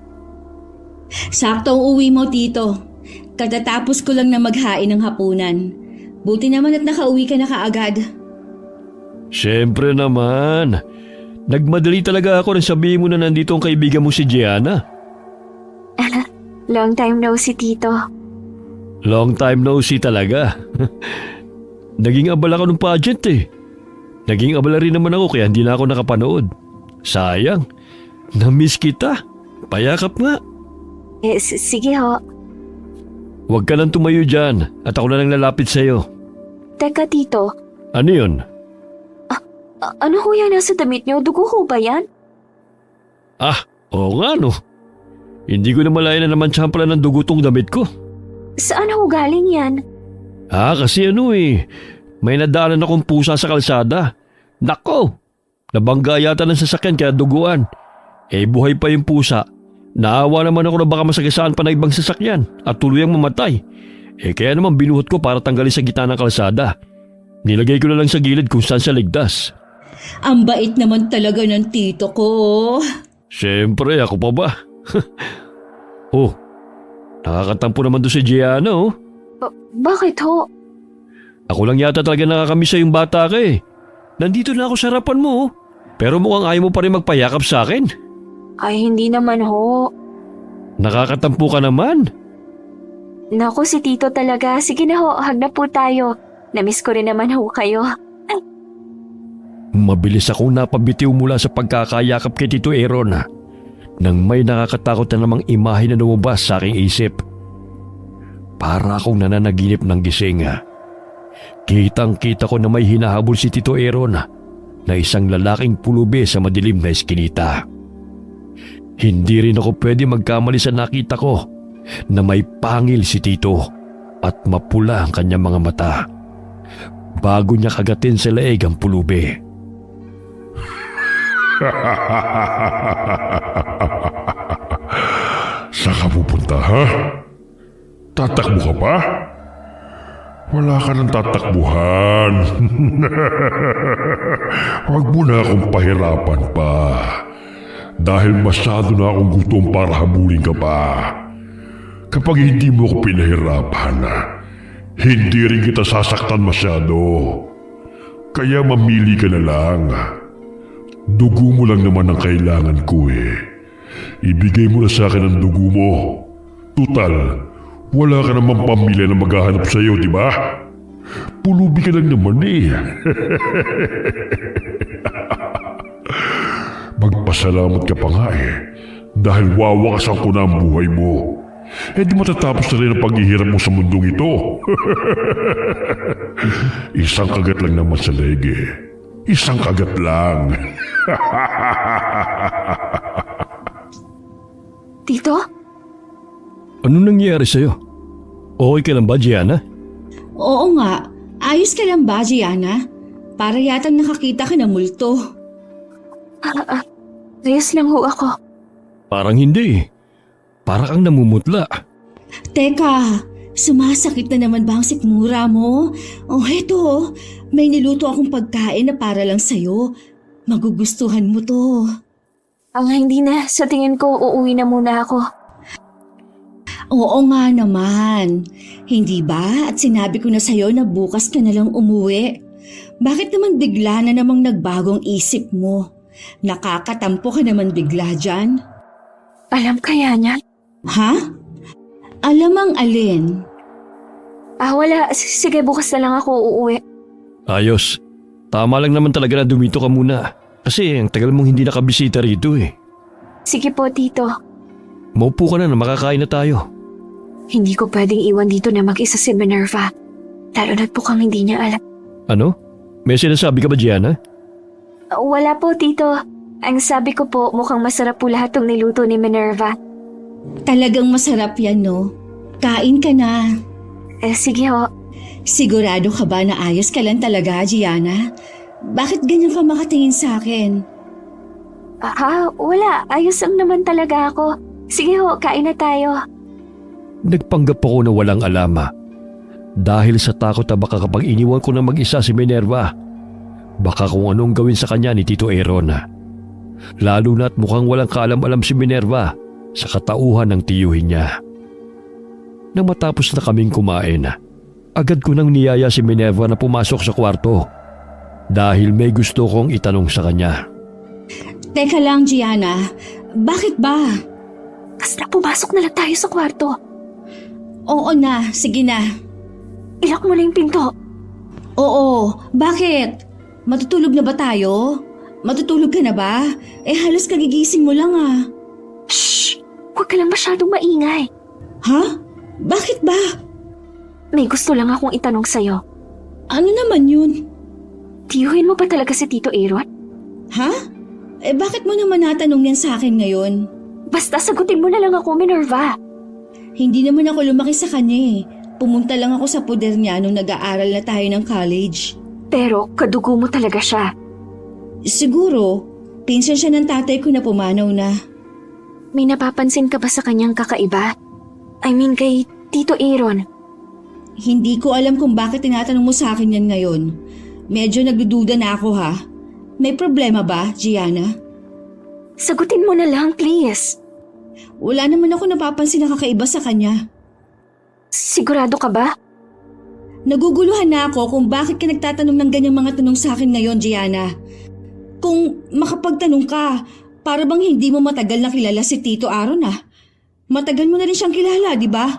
Sakto ang uwi mo, Tito. Katatapos ko lang na maghain ng hapunan. Buti naman at nakauwi ka na kaagad. Siyempre naman. Nagmadali talaga ako nang sabihin mo na nandito ang kaibigan mo si Gianna. Long time no see, Tito. Long time no see talaga. Naging abala ko ng pageant eh. Naging abala rin naman ako kaya hindi na ako nakapanood. Sayang. Na-miss kita. Payakap nga. Sige ho. Huwag ka lang tumayo dyan at ako na lang lalapit sa'yo. Teka, Tito. Ano yun? Ano ho yan nasa damit niyo? Dugo ho ba yan? Oo nga no. Hindi ko na malaya na naman pala ng dugo tong damit ko. Saan ho galing yan? Kasi may nadaanan akong pusa sa kalsada. Nako! Nabangga yata ng sasakyan kaya duguan. Buhay pa yung pusa. Naawa naman ako na baka masagasaan pa na ibang sasakyan at tuluyang mamatay. Kaya naman binuhot ko para tanggalin sa gitna ng kalsada. Nilagay ko na lang sa gilid kung saan siya ligtas. Ang bait naman talaga ng tito ko. Siyempre, ako pa ba? Nakakatampo naman doon si Gianna Bakit ho? Ako lang yata talaga nakakamiss sa yung bata ka Nandito na ako sa harapan mo Pero mukhang ayaw mo pa rin magpayakap sa akin. Ay, hindi naman ho. Nakakatampo ka naman. Naku, si Tito talaga. Sige na ho, hag na po tayo. Namiss ko rin naman ho kayo. Mabilis akong napabitiw mula sa pagkakayakap kay Tito Aaron nang may nakakatakot na namang imahe na lumabas sa aking isip. Para akong nananaginip ng gising. Kitang-kita ko na may hinahabol si Tito Aaron na isang lalaking pulubi sa madilim na eskinita. Hindi rin ako pwede magkamali sa nakita ko na may pangil si Tito at mapula ang kanyang mga mata bago niya kagatin sa leeg ang pulubi. Saan ka pupunta, ha? Tatakbo ka pa? Wala ka ng tatakbuhan. Huwag mo na akong pahirapan pa. Dahil masyado na akong gutom para habulin ka pa. Kapag hindi mo ako pinahirapan, hindi rin kita sasaktan masyado. Kaya mamili ka na lang. Dugo mo lang naman ang kailangan ko Ibigay mo na sa akin ang dugo mo. Tutal, wala ka namang pamilya na maghahanap sa'yo, di ba? Pulubi ka lang naman Magpasalamat ka pa nga dahil wawakasan ko na ang buhay mo. Di matatapos na rin ang paghihirap mo sa mundong ito. Isang kagat lang naman sa leeg Isang kagat lang. Tito? Ano nangyayari sa'yo? Okay ka lang ba, Gianna? Oo nga, ayos ka lang ba, Gianna? Para yatang nakakita ka ng multo. Ayos lang ho ako. Parang hindi Para kang namumutla. Teka, sumasakit na naman ba ang sikmura mo? Heto, may niluto akong pagkain na para lang sa'yo. Magugustuhan mo to. Hindi na. Sa tingin ko, uuwi na muna ako. Oo nga naman. Hindi ba? At sinabi ko na sa'yo na bukas ka na lang umuwi. Bakit naman bigla na namang nagbagong isip mo? Nakakatampo ka naman bigla dyan. Alam kaya niya? Ha? Alam ang alin? Wala. Sige, bukas na lang ako uuwi. Ayos. Tama lang naman talaga na dumito ka muna. Kasi ang tagal mong hindi nakabisita rito Sige po, Tito. Maupo ka na makakain na tayo. Hindi ko pwedeng iwan dito na mag-isa si Minerva. Lalo na't mukhang hindi niya alam. Ano? May sinasabi ka ba, Gianna? Wala po, Tito. Ang sabi ko po, mukhang masarap po lahat ng niluto ni Minerva. Talagang masarap yan, no? Kain ka na. Sige ho. Sigurado ka ba na ayos ka lang talaga, Gianna? Bakit ganyan ka makatingin sa akin? Wala. Ayos lang naman talaga ako. Sige ho, kain na tayo. Nagpanggap ako na walang alama. Dahil sa takot na baka kapag iniwan ko na mag-isa si Minerva, baka kung anong gawin sa kanya ni Tito Aaron. Lalo na't mukhang walang kaalam-alam si Minerva sa katauhan ng tiyuhin niya. Nang matapos na kaming kumain, agad ko nang niyaya si Minerva na pumasok sa kwarto dahil may gusto kong itanong sa kanya. Teka lang, Gianna. Bakit ba? Basta pumasok na lang tayo sa kwarto. Oo na, sige na. Ilak mo na yung pinto. Oo, bakit? Matutulog na ba tayo? Matutulog ka na ba? Halos kagigising mo lang Shh! Huwag ka lang masyadong maingay. Ha? Bakit ba? May gusto lang akong itanong sa'yo. Ano naman yun? tiyuhin mo ba talaga si Tito Aaron? Ha? Bakit mo naman natanong yan sa akin ngayon? Basta sagutin mo na lang ako, Minerva. Hindi naman ako lumaki sa kanya eh. Pumunta lang ako sa poder niya nung nag-aaral na tayo ng college. Pero kadugo mo talaga siya. Siguro, pinsan siya ng tatay ko na pumanaw na. May napapansin ka ba sa kanyang kakaiba? I mean kay Tito Aaron. Hindi ko alam kung bakit tinatanong mo sa akin yan ngayon. Medyo nagdududa na ako ha. May problema ba, Gianna? Sagutin mo na lang, please. Wala naman ako napapansin na kakaiba sa kanya. Sigurado ka ba? Naguguluhan na ako kung bakit ka nagtatanong ng ganyang mga tanong sa akin ngayon, Gianna. Kung makapagtanong ka, para bang hindi mo matagal na kilala si Tito Aaron ah. Matagal mo na rin siyang kilala, di ba?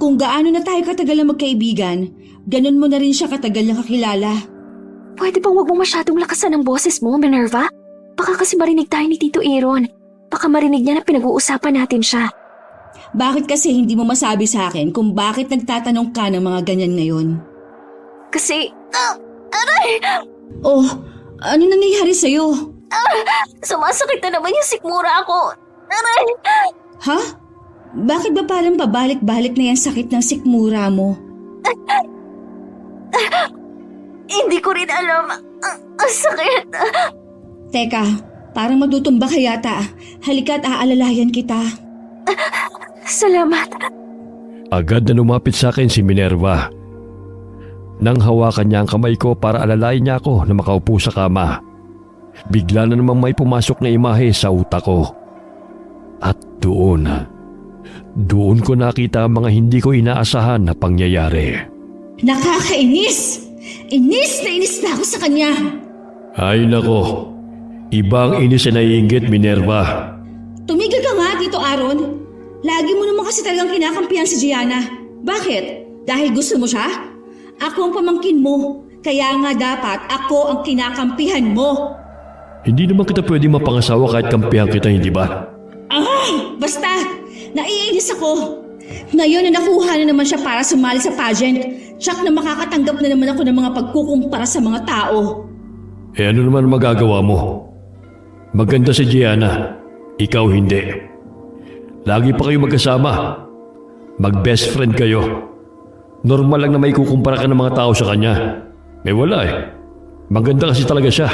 Kung gaano na tayo katagal na magkaibigan, ganun mo na rin siya katagal na kakilala. Pwede bang wag mo masyadong lakasan ang boses mo, Minerva? Baka kasi marinig tayo ni Tito Aaron. Baka marinig niya na pinag-uusapan natin siya. Bakit kasi hindi mo masabi sa akin kung bakit nagtatanong ka ng mga ganyan ngayon? Kasi... aray! Oh, ano nangyayari sa'yo? Sumasakit na naman yung sikmura ako. Aray! Ha? Bakit ba parang pabalik-balik na yung sakit ng sikmura mo? Hindi ko rin alam. Ang sakit. Teka, parang matutumba ka yata. Halika't aalalayan kita. Salamat. Agad na lumapit sa akin si Minerva. Nang hawakan niya ang kamay ko para alalayan niya ako na makaupo sa kama, bigla na namang may pumasok na imahe sa utak ko. At doon ko nakita ang mga hindi ko inaasahan na pangyayari. Nakakainis! Inis na ako sa kanya! Ay nako, ibang inis na naiinggit, Minerva. Tumigil ka nga, Tito Aaron. Lagi mo naman kasi talagang kinakampihan si Gianna. Bakit? Dahil gusto mo siya? Ako ang pamangkin mo. Kaya nga dapat ako ang kinakampihan mo. Hindi naman kita pwede mapangasawa kahit kampihan kita, hindi ba? Basta, naiinis ako. Ngayon na nakuha na naman siya para sumali sa pageant. Tsak na makakatanggap na naman ako ng mga pagkukumpara sa mga tao. Eh ano naman magagawa mo? Maganda si Gianna, ikaw hindi. Lagi pa kayo magkasama. Mag-best friend kayo. Normal lang na may kukumpara ka ng mga tao sa kanya. Eh wala eh. Maganda kasi talaga siya.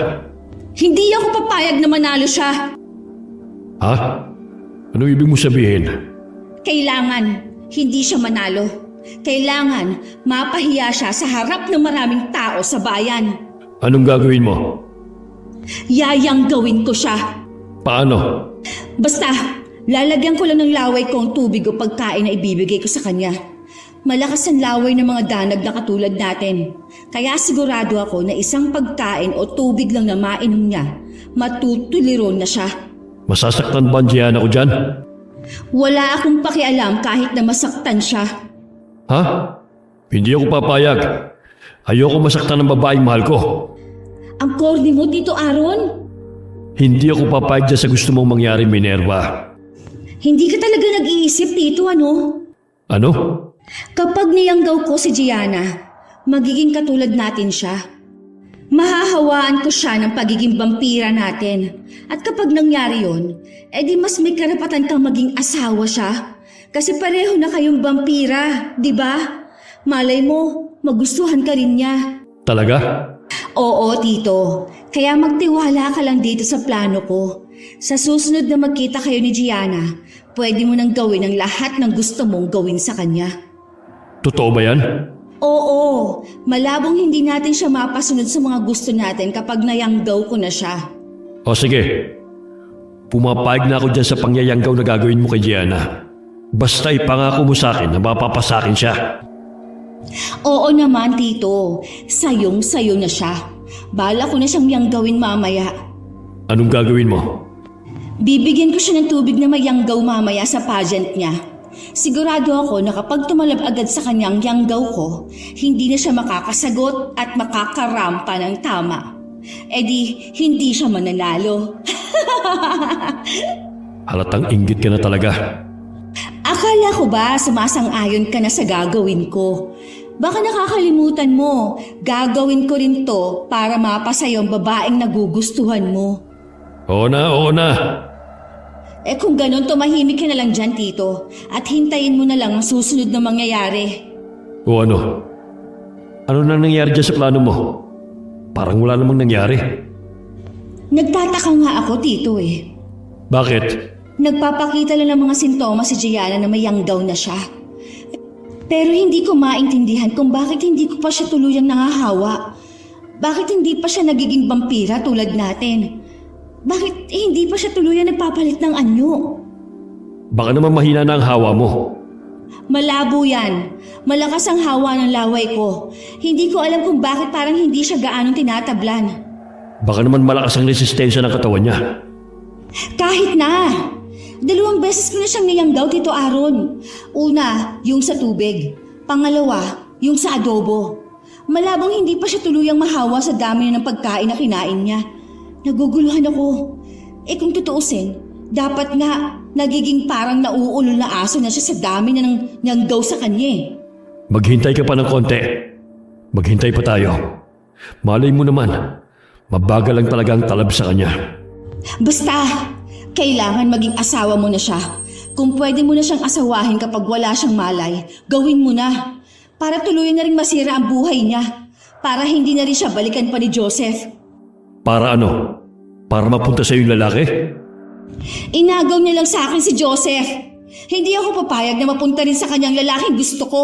Hindi ako papayag na manalo siya. Ha? Ano ibig mo sabihin? Kailangan hindi siya manalo. Kailangan mapahiya siya sa harap ng maraming tao sa bayan. Anong gagawin mo? Yayang gawin ko siya. Paano? Basta, lalagyan ko lang ng laway ko ang tubig o pagkain na ibibigay ko sa kanya. Malakas ang laway ng mga danag na katulad natin. Kaya sigurado ako na isang pagkain o tubig lang na mainom niya, matutuliron na siya. Masasaktan ba ang Gianna ko dyan? Wala akong pakialam kahit na masaktan siya. Ha? Hindi ako papayag. Ayoko masaktan ng babaeng mahal ko. Ang corny mo, Tito Aaron. Hindi ako papayag dyan sa gusto mong mangyari, Minerva. Hindi ka talaga nag-iisip, Tito, ano? Ano? Kapag niyanggaw ko si Gianna, magiging katulad natin siya. Mahahawaan ko siya ng pagiging vampira natin. At kapag nangyari yon, edi mas may karapatan kang maging asawa siya. Kasi pareho na kayong vampira, di ba? Malay mo, magustuhan ka rin niya. Talaga? Oo, Tito. Kaya magtiwala ka lang dito sa plano ko. Sa susunod na magkita kayo ni Gianna, pwede mo nang gawin ang lahat ng gusto mong gawin sa kanya. Totoo ba yan? Oo, malabong hindi natin siya mapasunod sa mga gusto natin kapag nayanggaw ko na siya. O sige, pumapayag na ako dyan sa pangyayanggaw na gagawin mo kay Gianna. Basta ipangako mo sa akin na mapapasakin siya. Oo naman, Tito. Sayong-sayo na siya. Bala ko na siyang yanggawin mamaya. Anong gagawin mo? Bibigyan ko siya ng tubig na mayanggaw mamaya sa pageant niya. Sigurado ako na kapag tumalab agad sa kanyang yanggaw ko, hindi na siya makakasagot at makakarampa ng tama. E di, hindi siya mananalo. Halatang inggit ka na talaga. Akala ko ba sumasang-ayon ka na sa gagawin ko? Baka nakakalimutan mo, gagawin ko rin to para mapasaya ang babaeng nagugustuhan mo. Oo na. Kung ganun, tumahimik ka na lang dyan, Tito. At hintayin mo na lang ang susunod na mangyayari. O ano? Ano na nangyari dyan sa plano mo? Parang wala namang nangyari. Nagtataka nga ako, Tito Bakit? Nagpapakita lang ng mga sintomas si Gianna na may young down na siya. Pero hindi ko maintindihan kung bakit hindi ko pa siya tuluyang nangahawa. Bakit hindi pa siya nagiging vampira tulad natin? Bakit hindi pa siya tuluyang nagpapalit ng anyo? Baka naman mahina na ang hawa mo. Malabo yan. Malakas ang hawa ng laway ko. Hindi ko alam kung bakit parang hindi siya gaanong tinatablan. Baka naman malakas ang resistensya ng katawan niya. Kahit na! 2 beses ko na siyang niyanggaw, Tito Aaron. Una, yung sa tubig. Pangalawa, yung sa adobo. Malabong hindi pa siya tuluyang mahawa sa dami ng pagkain na kinain niya. Naguguluhan ako. Kung tutuusin, dapat nga nagiging parang nauulol na aso na siya sa dami na ng niyanggaw sa kanya. Maghintay ka pa ng konti. Maghintay pa tayo. Malay mo naman, mabagal lang talaga ang talab sa kanya. Basta, kailangan maging asawa mo na siya. Kung pwede mo na siyang asawahin kapag wala siyang malay, gawin mo na. Para tuluyan na rin masira ang buhay niya. Para hindi na rin siya balikan pa ni Joseph. Para ano? Para mapunta sa yung lalaki? Inagaw niya lang sa akin si Joseph. Hindi ako papayag na mapunta rin sa kanyang lalaking gusto ko.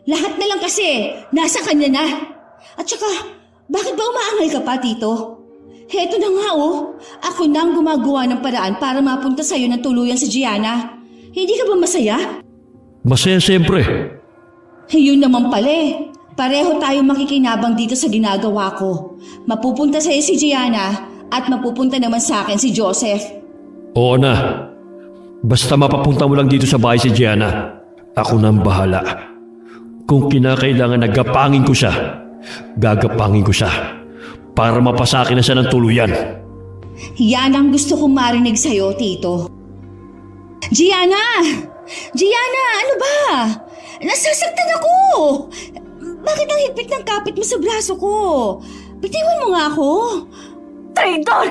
Lahat na lang kasi, nasa kanya na. At saka, bakit ba umaangal ka pa, Tito? Heto na nga ako na ang gumagawa ng paraan para mapunta sa'yo ng tuluyan si Gianna. Hindi ka ba masaya? Masaya siyempre. Yun naman pala Pareho tayong makikinabang dito sa ginagawa ko. Mapupunta sa'yo si Gianna at mapupunta naman sa akin si Joseph. Oo na. Basta mapapunta mo lang dito sa bahay si Gianna. Ako na ang bahala. Kung kinakailangan nagapangin ko siya, gagapangin ko siya. Para mapasakin na siya ng tuluyan. Yan ang gusto kong marinig sa'yo, Tito. Gianna! Gianna, ano ba? Nasasaktan ako! Bakit ang higpit ng kapit mo sa braso ko? Bitiwan mo nga ako. Traitor!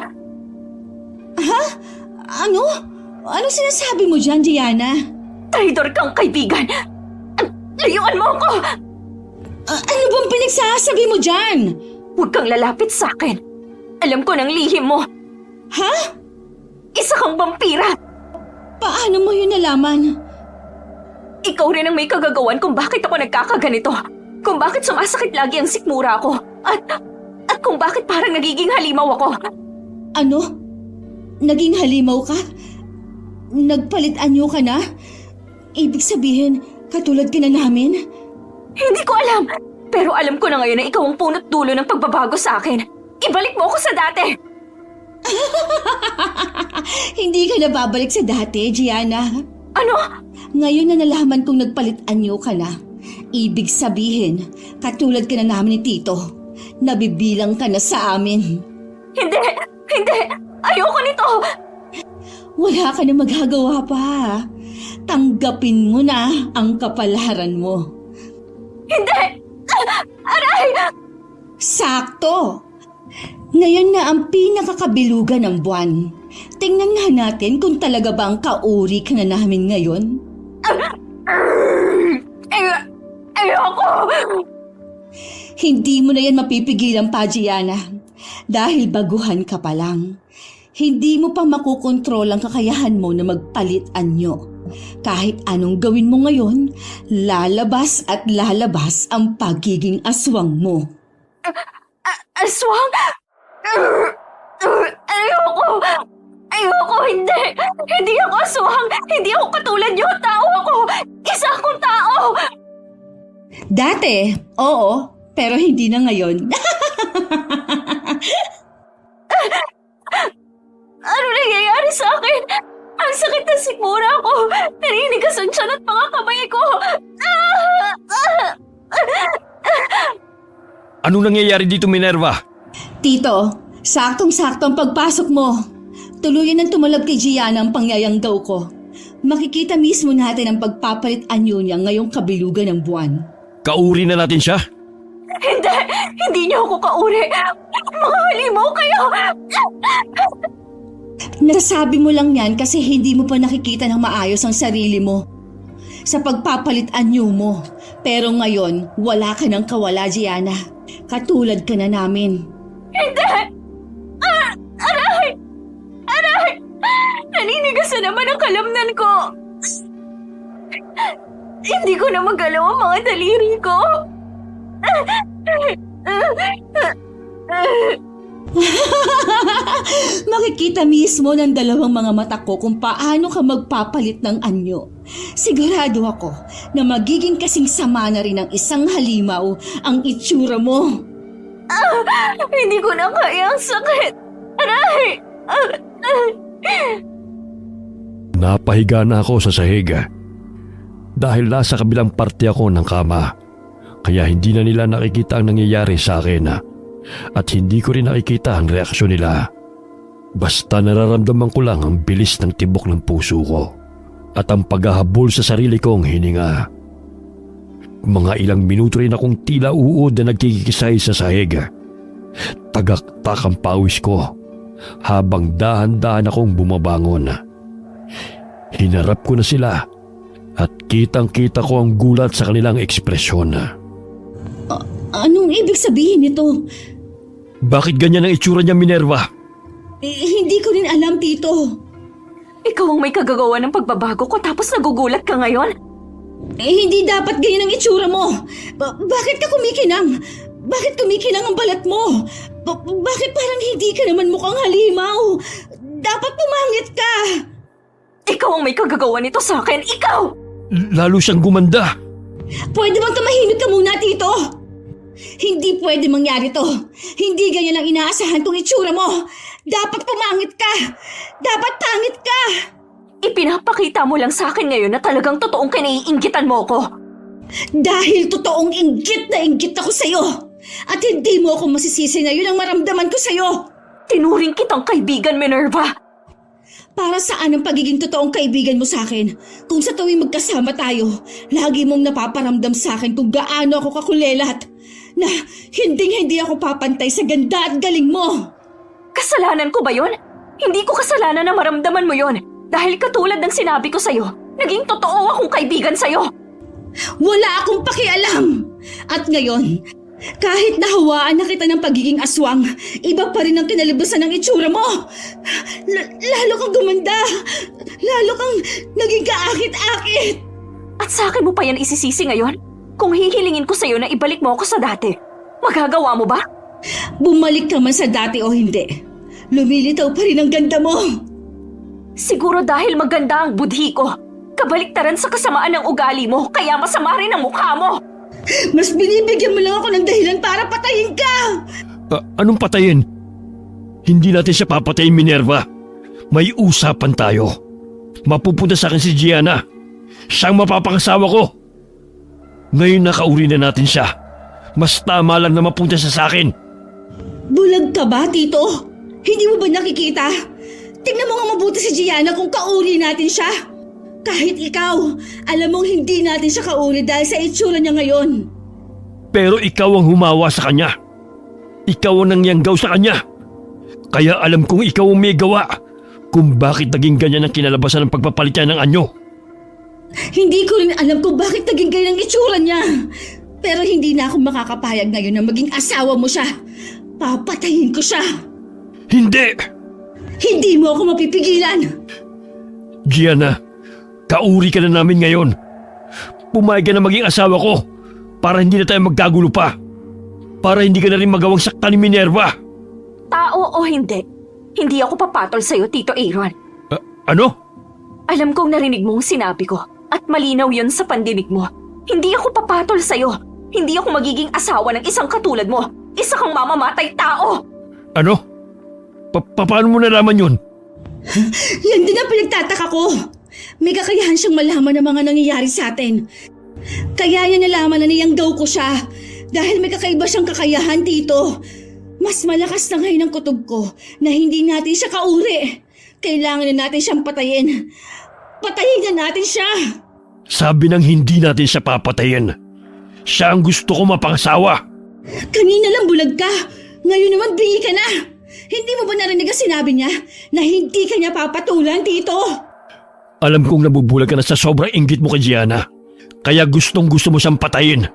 Ha? Ano? Ano sinasabi mo dyan, Gianna? Traitor kang kaibigan! Layuan mo ako! Ano bang pinagsasabi mo dyan? Huwag kang lalapit sa akin. Alam ko ng lihim mo. Ha? Isa kang vampira. Paano mo yun nalaman? Ikaw rin ang may kagagawan kung bakit ako nagkakaganito. Kung bakit sumasakit lagi ang sikmura ko. At kung bakit parang nagiging halimaw ako. Ano? Naging halimaw ka? Nagpalit anyo ka na? Ibig sabihin, katulad ka na namin? Hindi ko alam. Pero alam ko na ngayon na ikaw ang punot dulo ng pagbabago sa akin. Ibalik mo ako sa dati. Hindi ka na babalik sa dati, Gianna. Ano? Ngayon na nalaman kong nagpalit anyo ka na. Ibig sabihin, katulad ka na namin ni Tito. Nabibilang ka na sa amin. Hindi! Ayoko nito! Wala ka na magagawa pa. Tanggapin mo na ang kapalaran mo. Hindi! Aray! Sakto! Ngayon na ang pinakakabilugan ng buwan. Tingnan nga natin kung talaga ba ang kauri ka na namin ngayon. Ayoko! Hindi mo na yan mapipigilan pa, Gianna. Dahil baguhan ka pa lang. Hindi mo pa makukontrol ang kakayahan mo na magpalit anyo. Kahit anong gawin mo ngayon, lalabas at lalabas ang pagiging aswang mo. Aswang? Ayoko, hindi! Hindi ako aswang! Hindi ako katulad niyo! Tao ako! Isa akong tao! Dati, oo, pero hindi na ngayon. Ano nangyayari sa akin? Ang sakit na sikmura ko! Naninigas ang tiyan at mga kamay ko! Anong nangyayari dito, Minerva? Tito, saktong-sakto ang pagpasok mo. Tuluyan ng tumalab kay Gianna ang pangyayanggaw ko. Makikita mismo natin ang pagpapalit anyo niya ngayong kabilugan ng buwan. Kauri na natin siya? Hindi! Hindi niyo ako kauri! Mga halimaw kayo! Nasabi mo lang yan kasi hindi mo pa nakikita ng maayos ang sarili mo. Sa pagpapalit anyo mo. Pero ngayon, wala ka ng kawala, Gianna. Katulad ka na namin. Hindi! Aray! Aray! Naninigas na naman ang kalamnan ko! Hindi ko na magalaw ang mga daliri ko! Makikita mismo ng dalawang mga mata ko kung paano ka magpapalit ng anyo. Sigurado ako na magiging kasing sama na rin ng isang halimaw ang itsura mo. Hindi ko na kaya ang sakit! Aray! Napahiga na ako sa sahig dahil nasa kabilang parte ako ng kama. Kaya hindi na nila nakikita ang nangyayari sa akin at hindi ko rin nakikita ang reaksyon nila. Basta nararamdaman ko lang ang bilis ng tibok ng puso ko at ang paghahabol sa sarili kong hininga. Mga ilang minuto rin akong tila uod na nagkikisay sa sahig. Tagaktak ang pawis ko habang dahan-dahan akong bumabangon. Hinarap ko na sila at kitang-kita ko ang gulat sa kanilang ekspresyon. Anong ibig sabihin nito? Bakit ganyan ang itsura niya, Minerva? Hindi ko rin alam, Tito. Ikaw ang may kagagawa ng pagbabago ko tapos nagugulat ka ngayon? Hindi dapat ganyan ang itsura mo. Bakit ka kumikinang? Bakit kumikinang ang balat mo? Bakit parang hindi ka naman mukhang halimaw? Dapat pumangit ka. Ikaw ang may kagagawa nito sa akin! Ikaw! Lalo siyang gumanda. Pwede bang tumahimik ka muna, Tito? Hindi pwede mangyari to. Hindi ganyan ang inaasahan tong itsura mo. Dapat pumangit ka. Dapat pangit ka. Ipinapakita mo lang sa akin ngayon na talagang totoong kinaiinggitan mo ko. Dahil totoong inggit na inggit ako sa'yo. At hindi mo ako masisisi ngayon ang maramdaman ko sa'yo. Tinuring kitang kaibigan, Minerva. Para saan ang pagiging totoong kaibigan mo sa akin? Kung sa tuwing magkasama tayo, lagi mong napaparamdam sa akin kung gaano ako kakulelat. Na hindi ako papantay sa ganda at galing mo. Kasalanan ko ba yon? Hindi ko kasalanan na maramdaman mo yon. Dahil katulad ng sinabi ko sa'yo, naging totoo akong kaibigan sa'yo. Wala akong pakialam. At ngayon, kahit nahawaan na kita ng pagiging aswang, iba pa rin ang kinalibusan ng itsura mo. Lalo kang gumanda. Lalo kang naging kaakit-akit. At sa akin mo pa yan isisisi ngayon? Kung hihilingin ko sa'yo na ibalik mo ako sa dati, magagawa mo ba? Bumalik ka man sa dati o hindi, lumilitaw pa rin ang ganda mo. Siguro dahil maganda ang budhi ko. Kabaliktaran sa kasamaan ng ugali mo, kaya masama rin ang mukha mo. Mas binibigyan mo lang ako ng dahilan para patayin ka. Anong patayin? Hindi natin siya papatayin, Minerva. May usapan tayo. Mapupunta sa akin si Gianna. Siyang mapapakasawa ko. Ngayon nakauri na natin siya. Mas tama lang na mapunta siya sa akin. Bulag ka ba, Tito? Hindi mo ba nakikita? Tingnan mo nga mabuti si Gianna kung kauri natin siya. Kahit ikaw, alam mong hindi natin siya kauri dahil sa itsura niya ngayon. Pero ikaw ang humawa sa kanya. Ikaw ang nangyanggaw sa kanya. Kaya alam kong ikaw ang may gawa kung bakit naging ganyan ang kinalabasan ng pagpapalit niya ng anyo. Hindi ko rin alam kung bakit naging ganyan ang itsura niya. Pero hindi na ako makakapayag ngayon na maging asawa mo siya. Papatayin ko siya. Hindi! Hindi mo ako mapipigilan. Gianna, kauri ka na namin ngayon. Pumayag ka na maging asawa ko para hindi na tayo magkagulo pa. Para hindi ka na rin magawang sakta ni Minerva. Tao o hindi, hindi ako papatol sa'yo, Tito Aaron. Ano? Alam kong narinig mo ang sinabi ko at malinaw yun sa pandinig mo. Hindi ako papatol sa'yo. Hindi ako magiging asawa ng isang katulad mo. Isa kang mamamatay tao. Ano? Paano mo nalaman yun? Yan din ang pinagtataka ko. May kakayahan siyang malaman ng mga nangyayari sa atin. Kaya niya nalaman na niyanggaw ko siya. Dahil may kakaiba siyang kakayahan, Tito. Mas malakas na ngayon ang kutob ko na hindi natin siya kauri. Kailangan na natin siyang patayin. Patayin na natin siya. Sabi ng hindi natin siya papatayin. Siya ang gusto ko mapangasawa. Kanina lang bulag ka. Ngayon naman bingi ka na. Hindi mo ba narinig ang sinabi niya na hindi ka niya papatulan, Tito? Alam kong nabubulag ka na sa sobrang inggit mo kay Gianna. Kaya gustong gusto mo siyang patayin.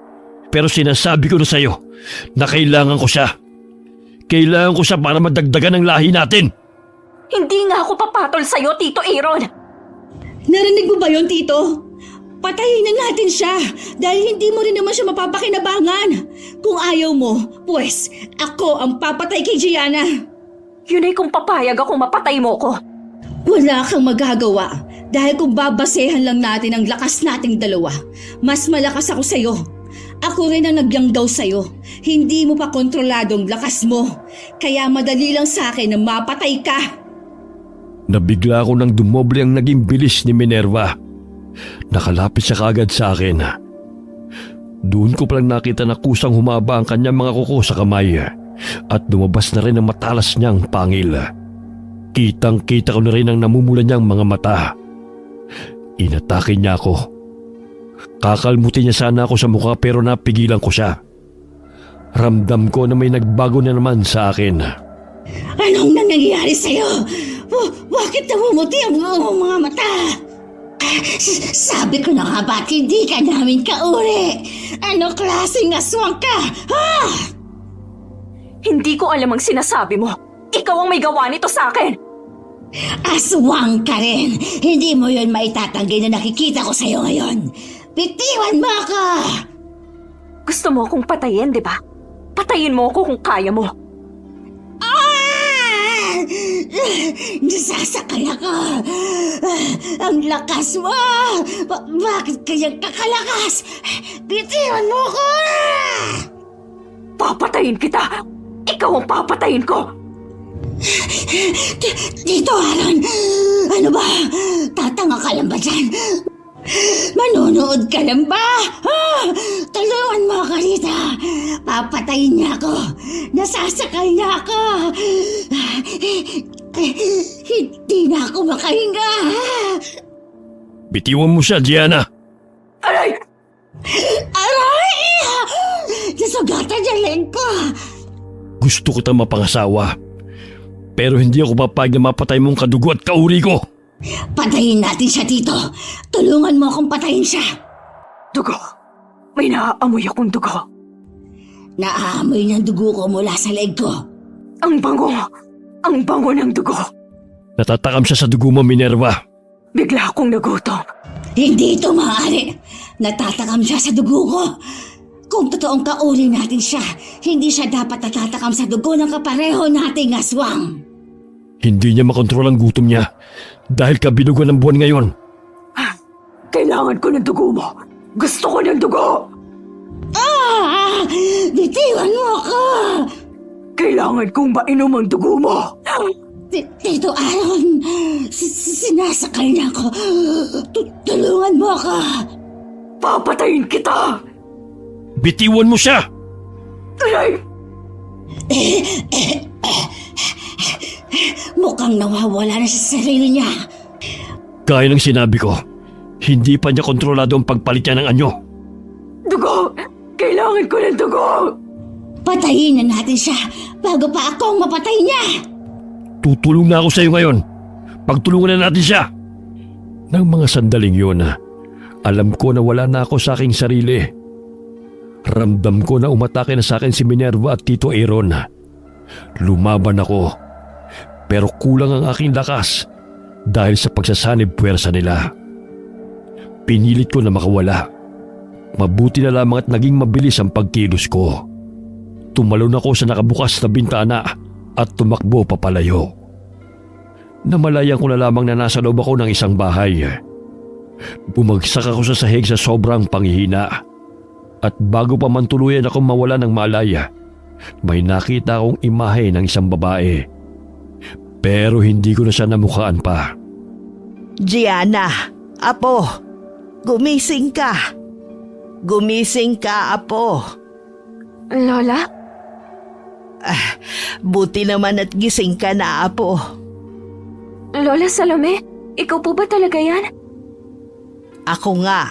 Pero sinasabi ko na sa'yo na kailangan ko siya. Kailangan ko siya para madagdagan ang lahi natin. Hindi nga ako papatol sa'yo, Tito Aaron. Narinig mo ba yon, Tito? Patayin na natin siya dahil hindi mo rin naman siya mapapakinabangan. Kung ayaw mo, pues ako ang papatay kay Gianna. Yun ay kung papayag akong mapatay mo ko. Wala kang magagawa dahil kung babasehan lang natin ang lakas nating dalawa, mas malakas ako sa'yo. Ako rin ang nagyangdaw sa'yo. Hindi mo pa kontroladong lakas mo. Kaya madali lang sa akin na mapatay ka. Nabigla ako nang dumoble ang naging bilis ni Minerva. Nakalapit siya kaagad sa akin. Doon ko palang nakita na kusang humaba ang kanyang mga kuko sa kamay at lumabas na rin ang matalas niyang pangil. Kitang-kita ko na rin ang namumula niyang mga mata. Inatake niya ako. Kakalmutin niya sana ako sa mukha pero napigilan ko siya. Ramdam ko na may nagbago na naman sa akin. Anong nangyayari sa'yo? Bakit namumuti ang iyong mga mata? Sabi ko na nga ba't hindi ka namin kauri? Ano klaseng aswang ka? Ha? Hindi ko alam ang sinasabi mo. Ikaw ang may gawa nito sa akin. Aswang ka rin. Hindi mo yun maitatanggi na nakikita ko sa'yo ngayon. Bitiwan mo ako! Gusto mo akong patayin, di ba? Patayin mo ako kung kaya mo. Nasasakay ako. Ang lakas mo. Bakit kaya kakalakas? Bitiwan mo ako! Papatayin kita! Ikaw ang papatayin ko! Tito Aaron, ano ba? Tatanga ka lang ba dyan? Manonood ka lang ba? Tulungan mo ako rito. Papatayin niya ako. Nasasakay na ako. Hindi na ako makahinga. Bitiwan mo siya, Gianna. Aray! Aray! Nasugatan niya leg ko. Gusto ko tang mapangasawa. Pero hindi ako papayag na mapatay mong kadugo at kauri ko. Patayin natin siya, Tito. Tulungan mo akong patayin siya. Dugo! May naaamoy akong dugo. Naaamoy ng dugo ko mula sa leg ko. Ang bango! Ang bango ng dugo! Natatakam siya sa dugo mo, Minerva. Bigla akong nagutom. Hindi ito maaari. Natatakam siya sa dugo ko. Kung totoong kauri natin siya, hindi siya dapat natatakam sa dugo ng kapareho nating aswang. Hindi niya makontrol ang gutom niya dahil kabilugan ng buwan ngayon. Kailangan ko ng dugo mo. Gusto ko ng dugo. Bitiwan mo ako! Kailangan kong mainom ang dugo mo. Tito Aaron, sinasakal na ako. Tulungan mo ako. Papatayin kita. Bitiwan mo siya! Aray! Mukhang nawawala na sa sarili niya. Gaya ng sinabi ko, hindi pa niya kontrolado ang pagpalit niya ng anyo. Dugo! Kailangan ko ng dugo! Patayin na natin siya bago pa ako ang mapatay niya. Tutulong na ako sa iyo ngayon. Pagtulungan na natin siya. Nang mga sandaling yun, alam ko na wala na ako sa aking sarili. Ramdam ko na umatake na sa akin si Minerva at Tito Aaron. Lumaban ako, pero kulang ang aking lakas dahil sa pagsasanib puwersa nila. Pinilit ko na makawala. Mabuti na lamang at naging mabilis ang pagkilos ko. Tumalon ako sa nakabukas na bintana at tumakbo papalayo. Namalayan ko na lamang na nasa loob ako ng isang bahay. Bumagsak ako sa sahig sa sobrang panghihina. At bago pa man tuluyan akong mawala ng malaya, may nakita akong imahe ng isang babae. Pero hindi ko na siya namukhaan pa. Gianna, apo, gumising ka. Gumising ka, apo. Lola? Buti naman at gising ka na, apo. Lola Salome? Ikaw po ba talaga yan? Ako nga.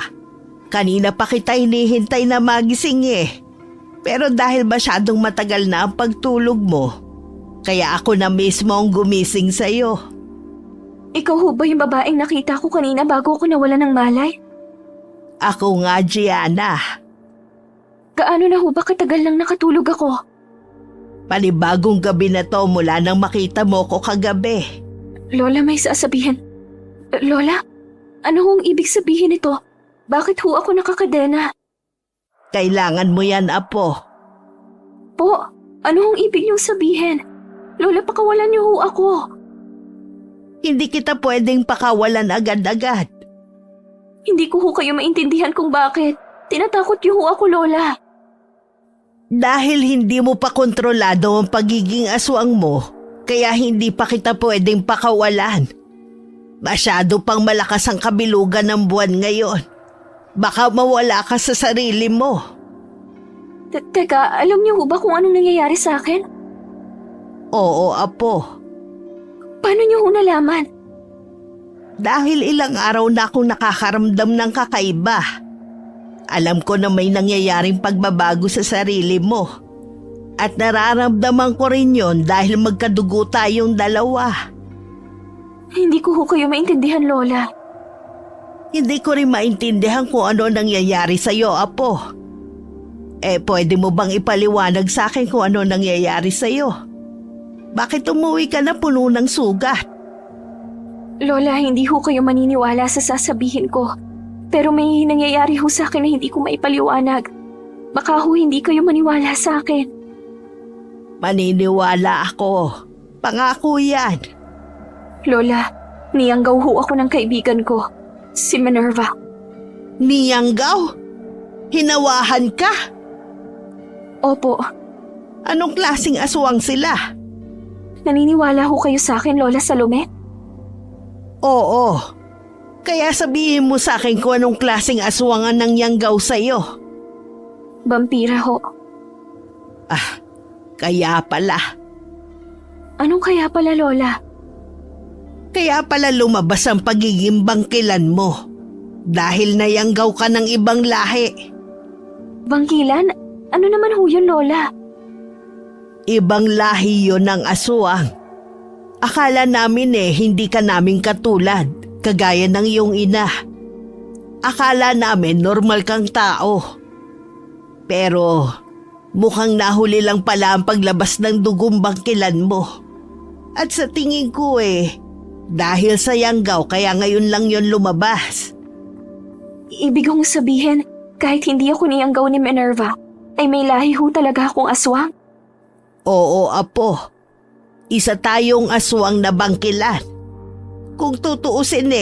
Kanina pa kita hinihintay na magising eh. Pero dahil masyadong matagal na ang pagtulog mo, kaya ako na mismo ang gumising sa'yo. Ikaw ho ba yung babaeng nakita ko kanina bago ako nawala ng malay? Ako nga, Gianna. Gaano na ho ba katagal nang nakatulog ako? Panibagong gabi na to mula nang makita mo ko kagabi. Lola, may sasabihin. Lola, ano hong ibig sabihin nito? Bakit ho ako nakakadena? Kailangan mo yan, Apo. Po, ano hong ibig niyong sabihin? Lola, pakawalan niyo ho ako. Hindi kita pwedeng pakawalan agad-agad. Hindi ko ho kayo maintindihan kung bakit. Tinatakot niyo ho ako, Lola. Dahil hindi mo pa kontrolado ang pagiging aswang mo, kaya hindi pa kita pwedeng pakawalan. Masyado pang malakas ang kabilugan ng buwan ngayon. Baka mawala ka sa sarili mo. Teka, alam niyo ho ba kung anong nangyayari sa akin? Oo, Apo. Paano niyo ho nalaman? Dahil ilang araw na akong nakakaramdam ng kakaiba. Alam ko na may nangyayaring pagbabago sa sarili mo. At nararamdaman ko rin yon dahil magkadugo tayong dalawa. Hindi ko ho kayo maintindihan, Lola. Hindi ko rin maintindihan kung ano nangyayari sa'yo, Apo. Pwede mo bang ipaliwanag sa akin kung ano nangyayari sa'yo? Bakit umuwi ka na puno ng sugat? Lola, hindi ho kayo maniniwala sa sasabihin ko. Pero may nangyayari ho sa akin na hindi ko maipaliwanag. Baka ho hindi kayo maniwala sa akin. Maniniwala ako. Pangako yan. Lola, niyanggaw ho ako ng kaibigan ko, si Minerva. Niyanggaw? Hinawahan ka? Opo, Anong klaseng aswang sila? naniniwala ho kayo sa akin, Lola Salome? Oo. Kaya sabihin mo sa akin kung anong klaseng aswang ang nangyanggaw sa'yo. Vampira ho. Kaya pala. Anong kaya pala, Lola? Kaya pala lumabas ang pagiging bangkilan mo. Dahil nayanggaw ka ng ibang lahi. Bangkilan? Ano naman ho yun, Lola? Ibang lahi yon ng aswang. Akala namin hindi ka namin katulad, kagaya ng iyong ina. Akala namin normal kang tao. Pero mukhang nahuli lang pala ang paglabas ng dugong bangkilan mo. At sa tingin ko dahil sa yanggaw kaya ngayon lang yon lumabas. Ibig kong sabihin, kahit hindi ako niyanggaw ni Minerva, ay may lahi ho talaga akong aswang? Oo, Apo. Isa tayong aswang na bangkilan. Kung tutuusin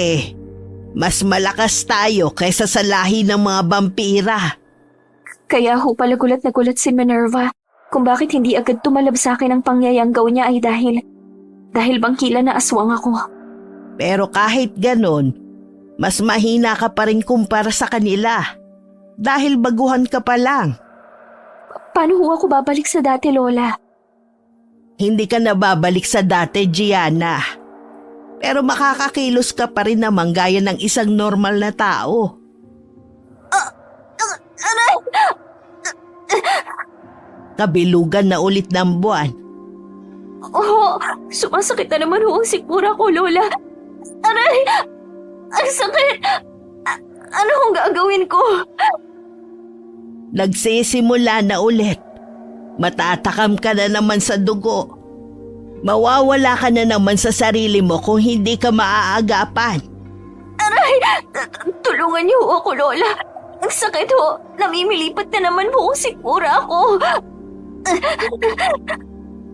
mas malakas tayo kaysa sa lahi ng mga vampira. Kaya ho pala gulat na gulat si Minerva kung bakit hindi agad tumalab sa akin ang pangyayanggaw niya ay dahil bangkila na aswang ako. Pero kahit ganon, mas mahina ka pa rin kumpara sa kanila. Dahil baguhan ka pa lang. Paano ho ako babalik sa dati, Lola? Hindi ka na babalik sa dati, Gianna. Pero makakakilos ka pa rin naman gaya ng isang normal na tao. Kabilugan na ulit ng buwan. Oh, sumasakit na naman ho ang sikmura ko, Lola. Aray! Ang sakit! Ano hong gagawin ko? Nagsisimula na ulit. Matatakam ka na naman sa dugo. Mawawala ka na naman sa sarili mo kung hindi ka maaagapan. Aray! Tulungan niyo ho ako, Lola. Ang sakit ho. Namimilipat na naman ho ang sikmura ko.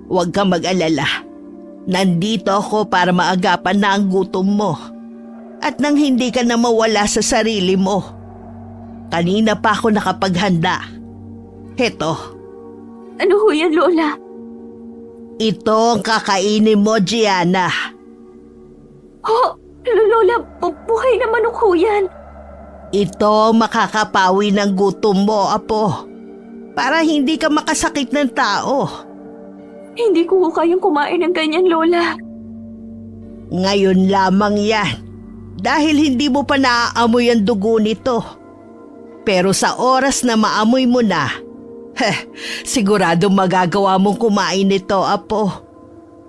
Huwag kang mag-alala. Nandito ako para maagapan na ang gutom mo. At nang hindi ka na mawala sa sarili mo. Kanina pa ako nakapaghanda. Heto. Ano ho yan, Lola? Ito ang kakainin mo, Gianna. Oh, Lola, buhay na manok ho yan. Ito ang makakapawi ng gutom mo, Apo. Para hindi ka makasakit ng tao. Hindi ko ho kayang kumain ng ganyan, Lola. Ngayon lamang yan. Dahil hindi mo pa naaamoy ang dugo nito. Pero sa oras na maamoy mo na, sigurado magagawa mong kumain nito, apo.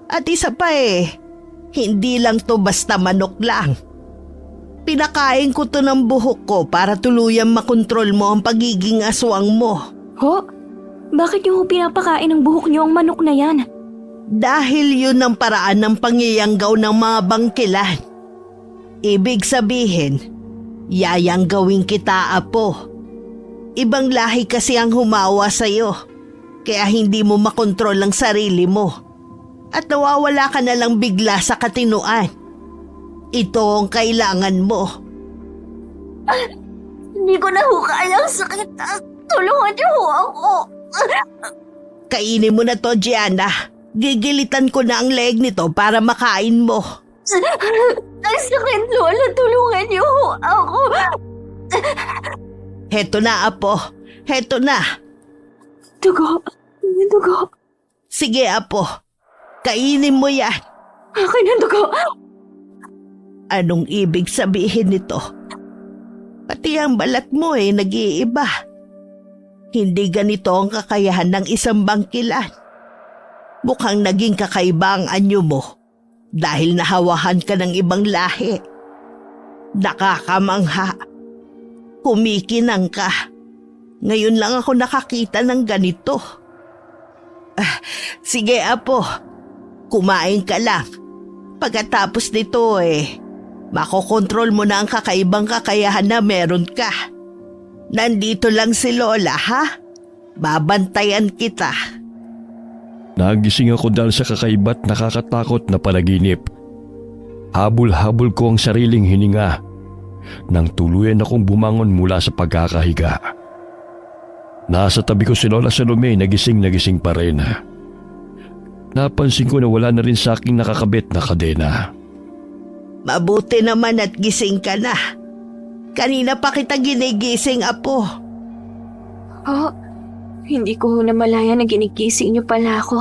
At isa pa hindi lang to basta manok lang. Pinakain ko to ng buhok ko para tuluyang makontrol mo ang pagiging aswang mo. Ho? Bakit niyo ho pinapakain ng buhok niyo ang manok na yan? Dahil yun ang paraan ng pangyayanggaw ng mga bangkilan. Ibig sabihin, yayanggawin kita, apo. Ibang lahi kasi ang humawa sa'yo, kaya hindi mo makontrol ang sarili mo. At nawawala ka na lang bigla sa katinuan. Ito ang kailangan mo. Hindi ko na ho kaya ang sakit. Tulungan niyo ho ako. Kainin mo na to, Gianna. Gigilitan ko na ang leg nito para makain mo. Ang sakit, Lola. Tulungan niyo ho ako. Heto na, apo. Heto na. Dugo. Dugo. Sige, apo. Kainin mo yan. Akin ang dugo. Anong ibig sabihin nito? Pati ang balat mo nag-iiba. Hindi ganito ang kakayahan ng isang bangkilan. Mukhang naging kakaiba ang anyo mo dahil nahawahan ka ng ibang lahi. Nakakamangha. Kumikinang ka. Ngayon lang ako nakakita ng ganito. Sige, apo. Kumain ka lang. Pagkatapos nito makokontrol mo na ang kakaibang kakayahan na meron ka. Nandito lang si Lola, ha? Babantayan kita. Nagising ako dahil sa kakaiba't nakakatakot na panaginip. Habol-habol ko ang sariling hininga nang tuluyan akong bumangon mula sa pagkakahiga. Nasa tabi ko si Lola Salome, nagising pa rin. Napansin ko na wala na rin sa aking nakakabit na kadena. Mabuti naman at gising ka na. Kanina pa kita ginigising, apo. Oh, hindi ko namalaya na ginigising niyo pala ako.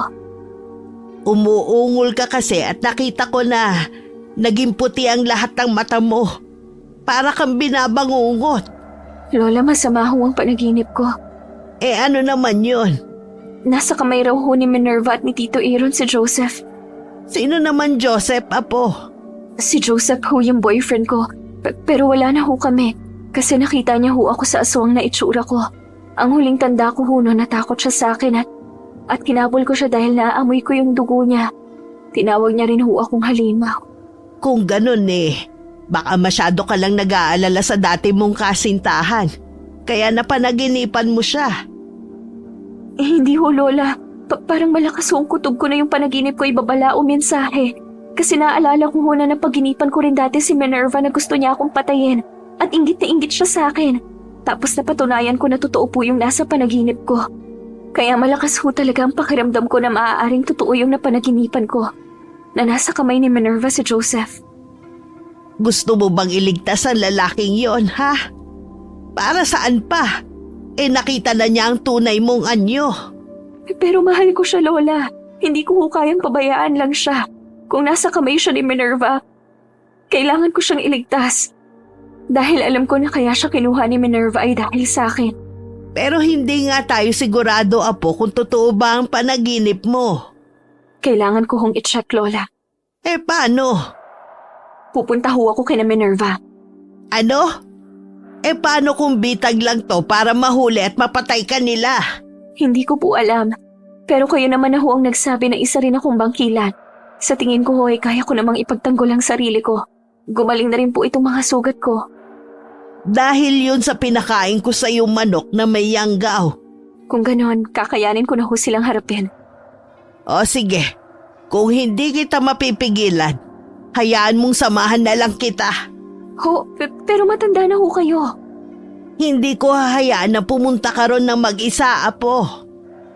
Umuungol ka kasi at nakita ko na naging puti ang lahat ng mata mo. Para kang binabangungot. Lola, masama ho ang panaginip ko. Ano naman yun? Nasa kamay raw ho ni Minerva at ni Tito Aaron si Joseph. Sino naman Joseph, apo? Si Joseph ho yung boyfriend ko. Pero wala na ho kami. Kasi nakita niya ho ako sa aswang na itsura ko. Ang huling tanda ko ho noon, natakot siya sa akin at kinabol ko siya dahil naaamoy ko yung dugo niya. Tinawag niya rin ho akong halimaw. Kung ganun baka masyado ka lang nag-aalala sa dati mong kasintahan. Kaya napanaginipan mo siya. Hindi ho, Lola. Parang malakas ho ang kutob ko na yung panaginip ko ibabala o mensahe. Kasi naalala ko ho na napaginipan ko rin dati si Minerva na gusto niya akong patayin. At inggit na inggit siya sa akin. Tapos napatunayan ko na totoo po yung nasa panaginip ko. Kaya malakas ho talaga ang pakiramdam ko na maaaring totoo yung napanaginipan ko. Na nasa kamay ni Minerva si Joseph. Gusto mo bang iligtas ang lalaking yon, ha? Para saan pa? Nakita na niya ang tunay mong anyo. Pero mahal ko siya, Lola. Hindi ko ho kayang pabayaan lang siya. Kung nasa kamay siya ni Minerva, kailangan ko siyang iligtas. Dahil alam ko na kaya siya kinuha ni Minerva ay dahil sa akin. Pero hindi nga tayo sigurado, apo, kung totoo ba ang panaginip mo. Kailangan ko hong i-check, Lola. Paano? Pupunta ho ako kina Minerva. Ano? Paano kung bitag lang to para mahuli at mapatay ka nila? Hindi ko po alam. Pero kayo naman na ho ang nagsabi na isa rin akong bangkilan. Sa tingin ko ho ay kaya ko namang ipagtanggol ang sarili ko. Gumaling na rin po itong mga sugat ko. Dahil yun sa pinakain ko sa iyong manok na may yanggaw. Kung ganon, kakayanin ko na ho silang harapin. O sige, kung hindi kita mapipigilan, hayaan mong samahan na lang kita. Ho, pero matanda na ho kayo. Hindi ko hahayaan na pumunta ka ron ng mag-isa, apo.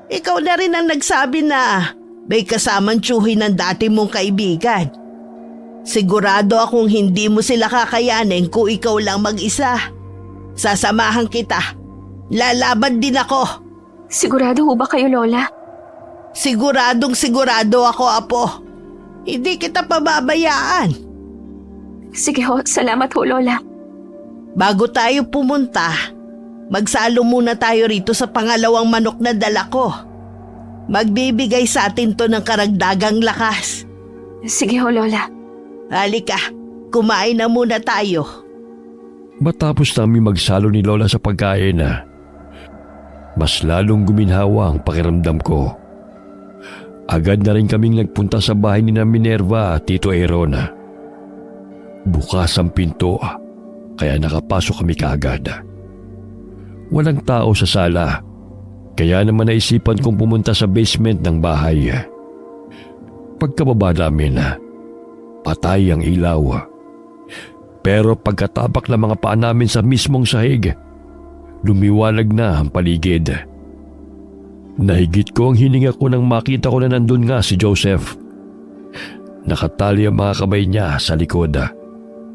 Ikaw na rin ang nagsabi na may kasamang tsuhi ng dati mong kaibigan. Sigurado akong hindi mo sila kakayanin kung ikaw lang mag-isa. Sasamahan kita. Lalaban din ako. Sigurado ho ba kayo, Lola? Siguradong sigurado ako, apo. Hindi kita pababayaan. Sige ho, salamat ho, Lola. Bago tayo pumunta, Magsalo muna tayo rito sa pangalawang manok na dala ko. Magbibigay sa atin to ng karagdagang lakas. Sige ho, Lola. Halika, kumain na muna tayo. Matapos namin magsalo ni Lola sa pagkain mas lalong guminhawa ang pakiramdam ko. Agad na rin kaming nagpunta sa bahay ni Minerva at Tito Aaron. Bukas ang pinto, kaya nakapasok kami kaagad. Walang tao sa sala, kaya naman naisipan kong pumunta sa basement ng bahay. Pagkababa namin, patay ang ilaw. Pero pagkatapak ng mga paa namin sa mismong sahig, lumiwanag na ang paligid. Nahigit ko ang hininga ko nang makita ko na nandun nga si Joseph. Nakatali ang mga kamay niya sa likod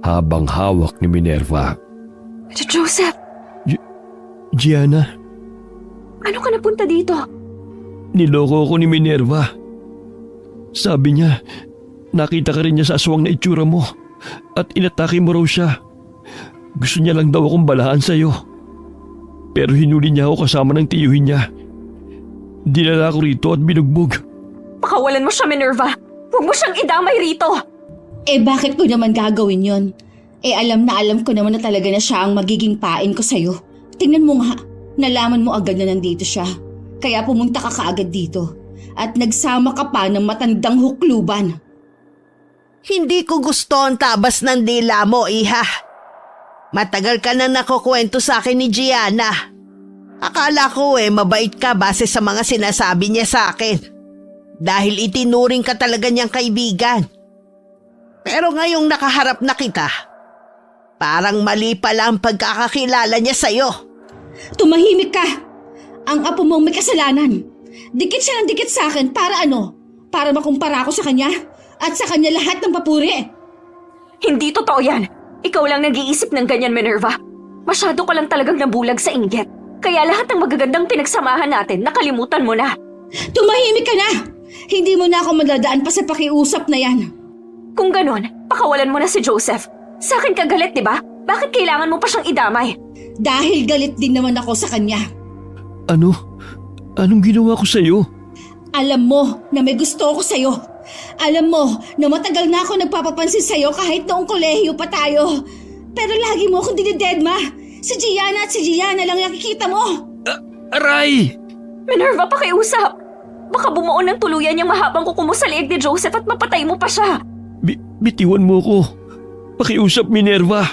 habang hawak ni Minerva. Joseph, Gianna, ano ka napunta dito? niloko ko ni Minerva. Sabi niya, nakita ka rin niya sa aswang na itsura mo at inatake mo raw siya. Gusto niya lang daw akong balahan sa'yo. Pero hinuli niya ako kasama ng tiyuhin niya. Dinala ko rito at binugbog. Pakawalan mo siya, Minerva. Huwag mo siyang idamay rito. Bakit ko naman gagawin yon? Alam na alam ko naman na talaga na siya ang magiging pain ko sa'yo. Tingnan mo nga, nalaman mo agad na nandito siya. Kaya pumunta ka kaagad dito. At nagsama ka pa ng matandang hukluban. Hindi ko gusto ang tabas ng dila mo, iha. Matagal ka na nakukwento sa akin ni Gianna. Akala ko mabait ka base sa mga sinasabi niya sa akin. Dahil itinuring ka talaga niyang kaibigan. Pero ngayong nakaharap na kita, parang mali pala ang pagkakakilala niya sa'yo. Tumahimik ka! Ang apo mong may kasalanan. Dikit siya ng dikit sa akin para ano? Para makumpara ko sa kanya? At sa kanya lahat ng papuri? Hindi totoo yan. Ikaw lang nag-iisip ng ganyan, Minerva. Masyado ka lang talagang nabulag sa inggit. Kaya lahat ng magagandang pinagsamahan natin, nakalimutan mo na. Tumahimik ka na! Hindi mo na ako madadaan pa sa pakiusap na yan. Kung ganon, pakawalan mo na si Joseph. Sa akin ka galit, di ba? Bakit kailangan mo pa siyang idamay? Dahil galit din naman ako sa kanya. Ano? Anong ginawa ko sa'yo? Alam mo na may gusto ako sa'yo. Alam mo na matagal na ako nagpapapansin sa'yo kahit noong kolehiyo pa tayo. Pero lagi mo akong dinidedma. Si Gianna at si Gianna lang nakikita mo. Aray! Minerva, pakiusap. Baka bumuo ng tuluyan niyang mahabang kuko mo sa leeg ni Joseph at mapatay mo pa siya. Bitiwan mo ko. Pakiusap, Minerva.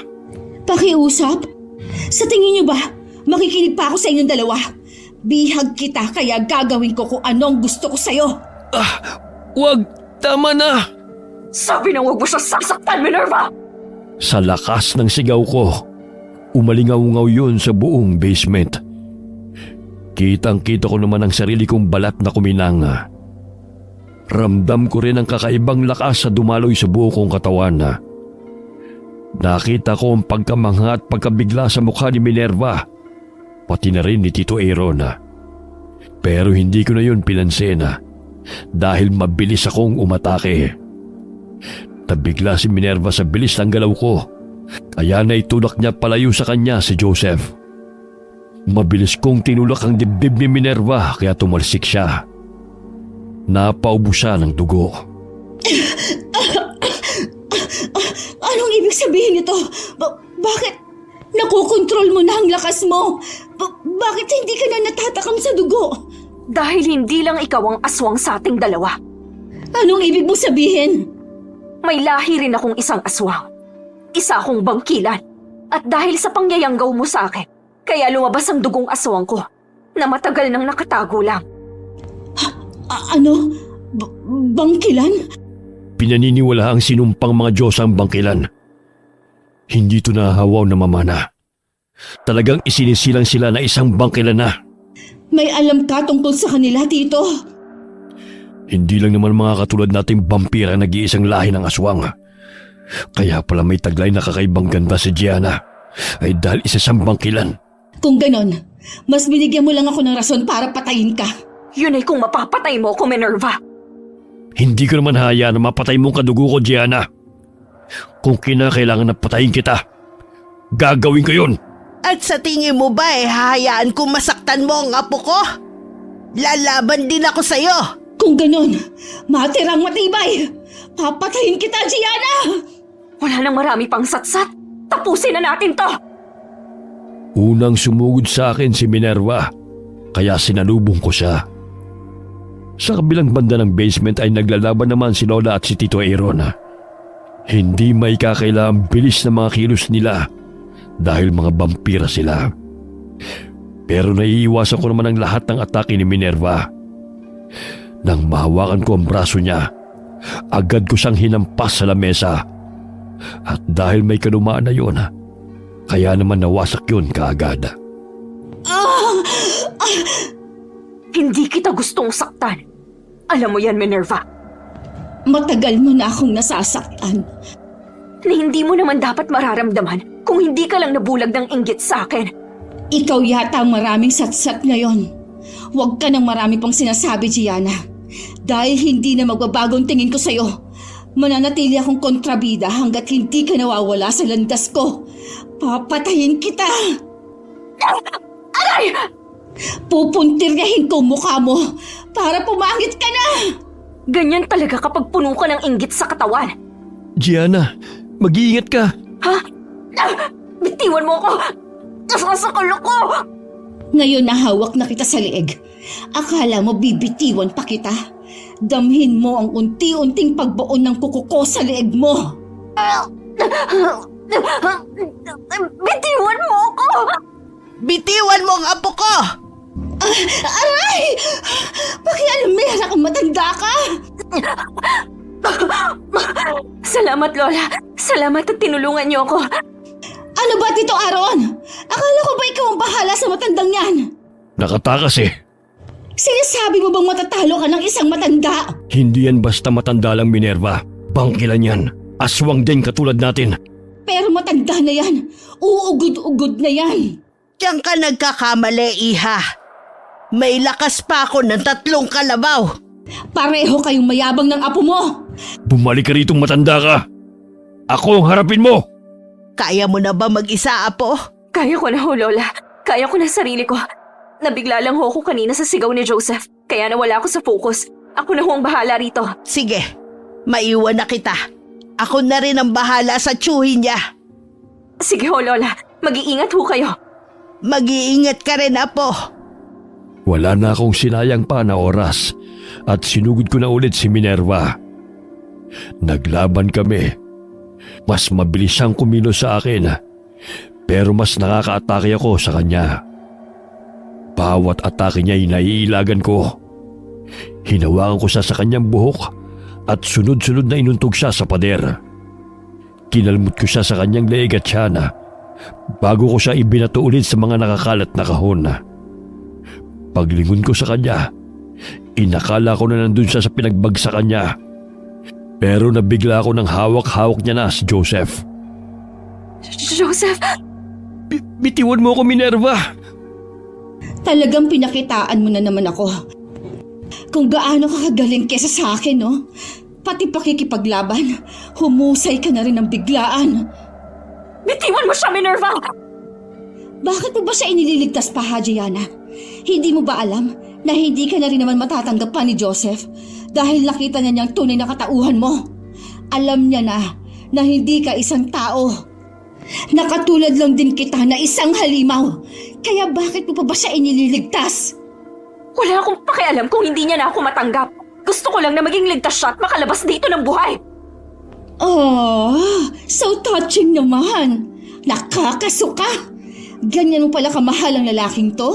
Pakiusap? Sa tingin niyo ba, makikinig pa ako sa inyong dalawa? Bihag kita kaya gagawin ko kung anong gusto ko sa'yo. Wag! Tama na! Sabi na huwag mo siya sasaktan, Minerva! Sa lakas ng sigaw ko, umalingaw-ngaw yun sa buong basement. Kitang-kita ko naman ang sarili kong balat na kuminanga. Ramdam ko rin ang kakaibang lakas sa dumaloy sa buo kong katawan. Nakita ko ang pagkamangha at pagkabigla sa mukha ni Minerva, pati na rin ni Tito Aaron. Pero hindi ko na yun pinansin dahil mabilis akong umatake. Nabigla si Minerva sa bilis ng galaw ko, kaya naitulak niya palayo sa kanya si Joseph. Mabilis kong tinulak ang dibdib ni Minerva kaya tumalsik siya. Napaubo siya ng dugo. Anong ibig sabihin nito? Bakit nakokontrol mo na ang lakas mo? Bakit hindi ka na natatakam sa dugo? Dahil hindi lang ikaw ang aswang sa ating dalawa. Anong ibig mong sabihin? May lahi rin akong isang aswang. Isa akong bangkilan. At dahil sa pangyayanggaw mo sa akin, kaya lumabas ang dugong aswang ko na matagal nang nakatago lang. Ano? Bangkilan? Pinaniniwala ang sinumpang mga Diyos ang bangkilan. Hindi ito nahahawaw na mamana. Talagang isinisilang sila na isang bangkilan na. May alam ka tungkol sa kanila, Tito? Hindi lang naman mga katulad nating vampira nag-iisang lahi ng aswang. Kaya pala may taglay na kakaibang ganda si Gianna ay dahil isa siyang bangkilan. Kung ganon, mas binigyan mo lang ako ng rason para patayin ka. Yun ay kung mapapatay mo ako, Minerva. Hindi ko naman hayaan na mapatay mong kadugo ko, Gianna. Kung kinakailangan na patayin kita, gagawin ko yun. At sa tingin mo ba hahayaan kong masaktan mo ang apo ko? Lalaban din ako sa'yo! Kung ganun, matirang matibay! Papatayin kita, Gianna! Wala nang marami pang satsat. Tapusin na natin to! Unang sumugod sa akin si Minerva, kaya sinalubong ko siya. Sa kabilang banda ng basement ay naglalaban naman si Lola at si Tito Aaron. Hindi may kakaila ang bilis ng mga kilos nila dahil mga vampira sila. Pero naiiwasan ko naman ang lahat ng atake ni Minerva. Nang mahawakan ko ang braso niya, agad ko siyang hinampas sa lamesa. At dahil may kalumaan na yun, kaya naman nawasak yun kaagad. Hindi kita gustong saktan. Alam mo yan, Minerva. Matagal mo na akong nasasaktan. Na hindi mo naman dapat mararamdaman kung hindi ka lang nabulag ng inggit sa akin. Ikaw yata ang maraming satsat ngayon. Huwag ka nang marami pang sinasabi, Gianna. Dahil hindi na magbabagong tingin ko sa'yo. Mananatili akong kontrabida hanggat hindi ka nawawala sa landas ko. Papatayin kita! Aray! Pupuntiryahin ko mukha mo para pumangit ka na! Ganyan talaga kapag puno ka ng inggit sa katawan. Gianna, mag-iingat ka. Ha? Bitiwan mo ako! Nasasakal ako! Ngayon nahawak na kita sa leeg. Akala mo bibitiwan pa kita? Damhin mo ang unti-unting pagbaon ng kuko ko sa leeg mo. Bitiwan mo ako! Bitiwan mo ang apo ko! Aray! Pakialamera kang matanda ka! Salamat, Lola. Salamat at tinulungan niyo ako. Ano ba, Tito Aaron? Akala ko ba ikaw ang bahala sa matandang yan? Nakatakas eh. Sinasabi mo bang matatalo ka ng isang matanda? Hindi yan basta matanda lang, Minerva. Bangkilan yan. Aswang din katulad natin. Pero matanda na yan. Uugod-ugod na yan. Diyan ka nagkakamali, Iha. May lakas pa ako ng 3 kalabaw. Pareho kayong mayabang ng apo mo. Bumalik ka ritong matanda ka. Ako ang harapin mo. Kaya mo na ba mag-isa, apo? Kaya ko na ho, Lola. Kaya ko na sarili ko. Nabigla lang ho ako kanina sa sigaw ni Joseph. Kaya nawala ako sa focus. Ako na ho ang bahala rito. Sige, maiwan na kita. Ako na rin ang bahala sa tsuhin niya. Sige ho, Lola. Mag-iingat ho kayo. Mag-iingat ka rin, apo. Wala na akong sinayang pa na oras at sinugod ko na ulit si Minerva. Naglaban kami. Mas mabilis siyang kumilos sa akin, pero mas nakaka-atake ako sa kanya. Bawat atake niya ay naiilagan ko. Hinawakan ko siya sa kanyang buhok at sunod-sunod na inuntog siya sa pader. Kinalmot ko siya sa kanyang leeg at tiyana bago ko siya ibinato ulit sa mga nakakalat na kahon. Paglingon ko sa kanya, inakala ko na nandun siya sa pinagbagsakan niya. Pero nabigla ako ng hawak-hawak niya na si Joseph. Joseph! Bitiwan mo ako, Minerva! Talagang pinakitaan mo na naman ako. Kung gaano ka kagaling kesa sa akin, no? Pati pakikipaglaban, humusay ka na rin ng biglaan. Bitiwan mo siya, Minerva! Bakit mo ba siya inililigtas pa, Gianna? Hindi mo ba alam na hindi ka na rin naman matatanggap pa ni Joseph dahil nakita niya niyang tunay na katauhan mo? Alam niya na hindi ka isang tao. Nakatulad lang din kita na isang halimaw. Kaya bakit mo pa ba siya inililigtas? Wala akong pakialam kung hindi niya na ako matanggap. Gusto ko lang na maging ligtas siya at makalabas dito ng buhay. Oh, so touching naman. Nakakasuka. Ganyan mo pala kamahal ang lalaking to?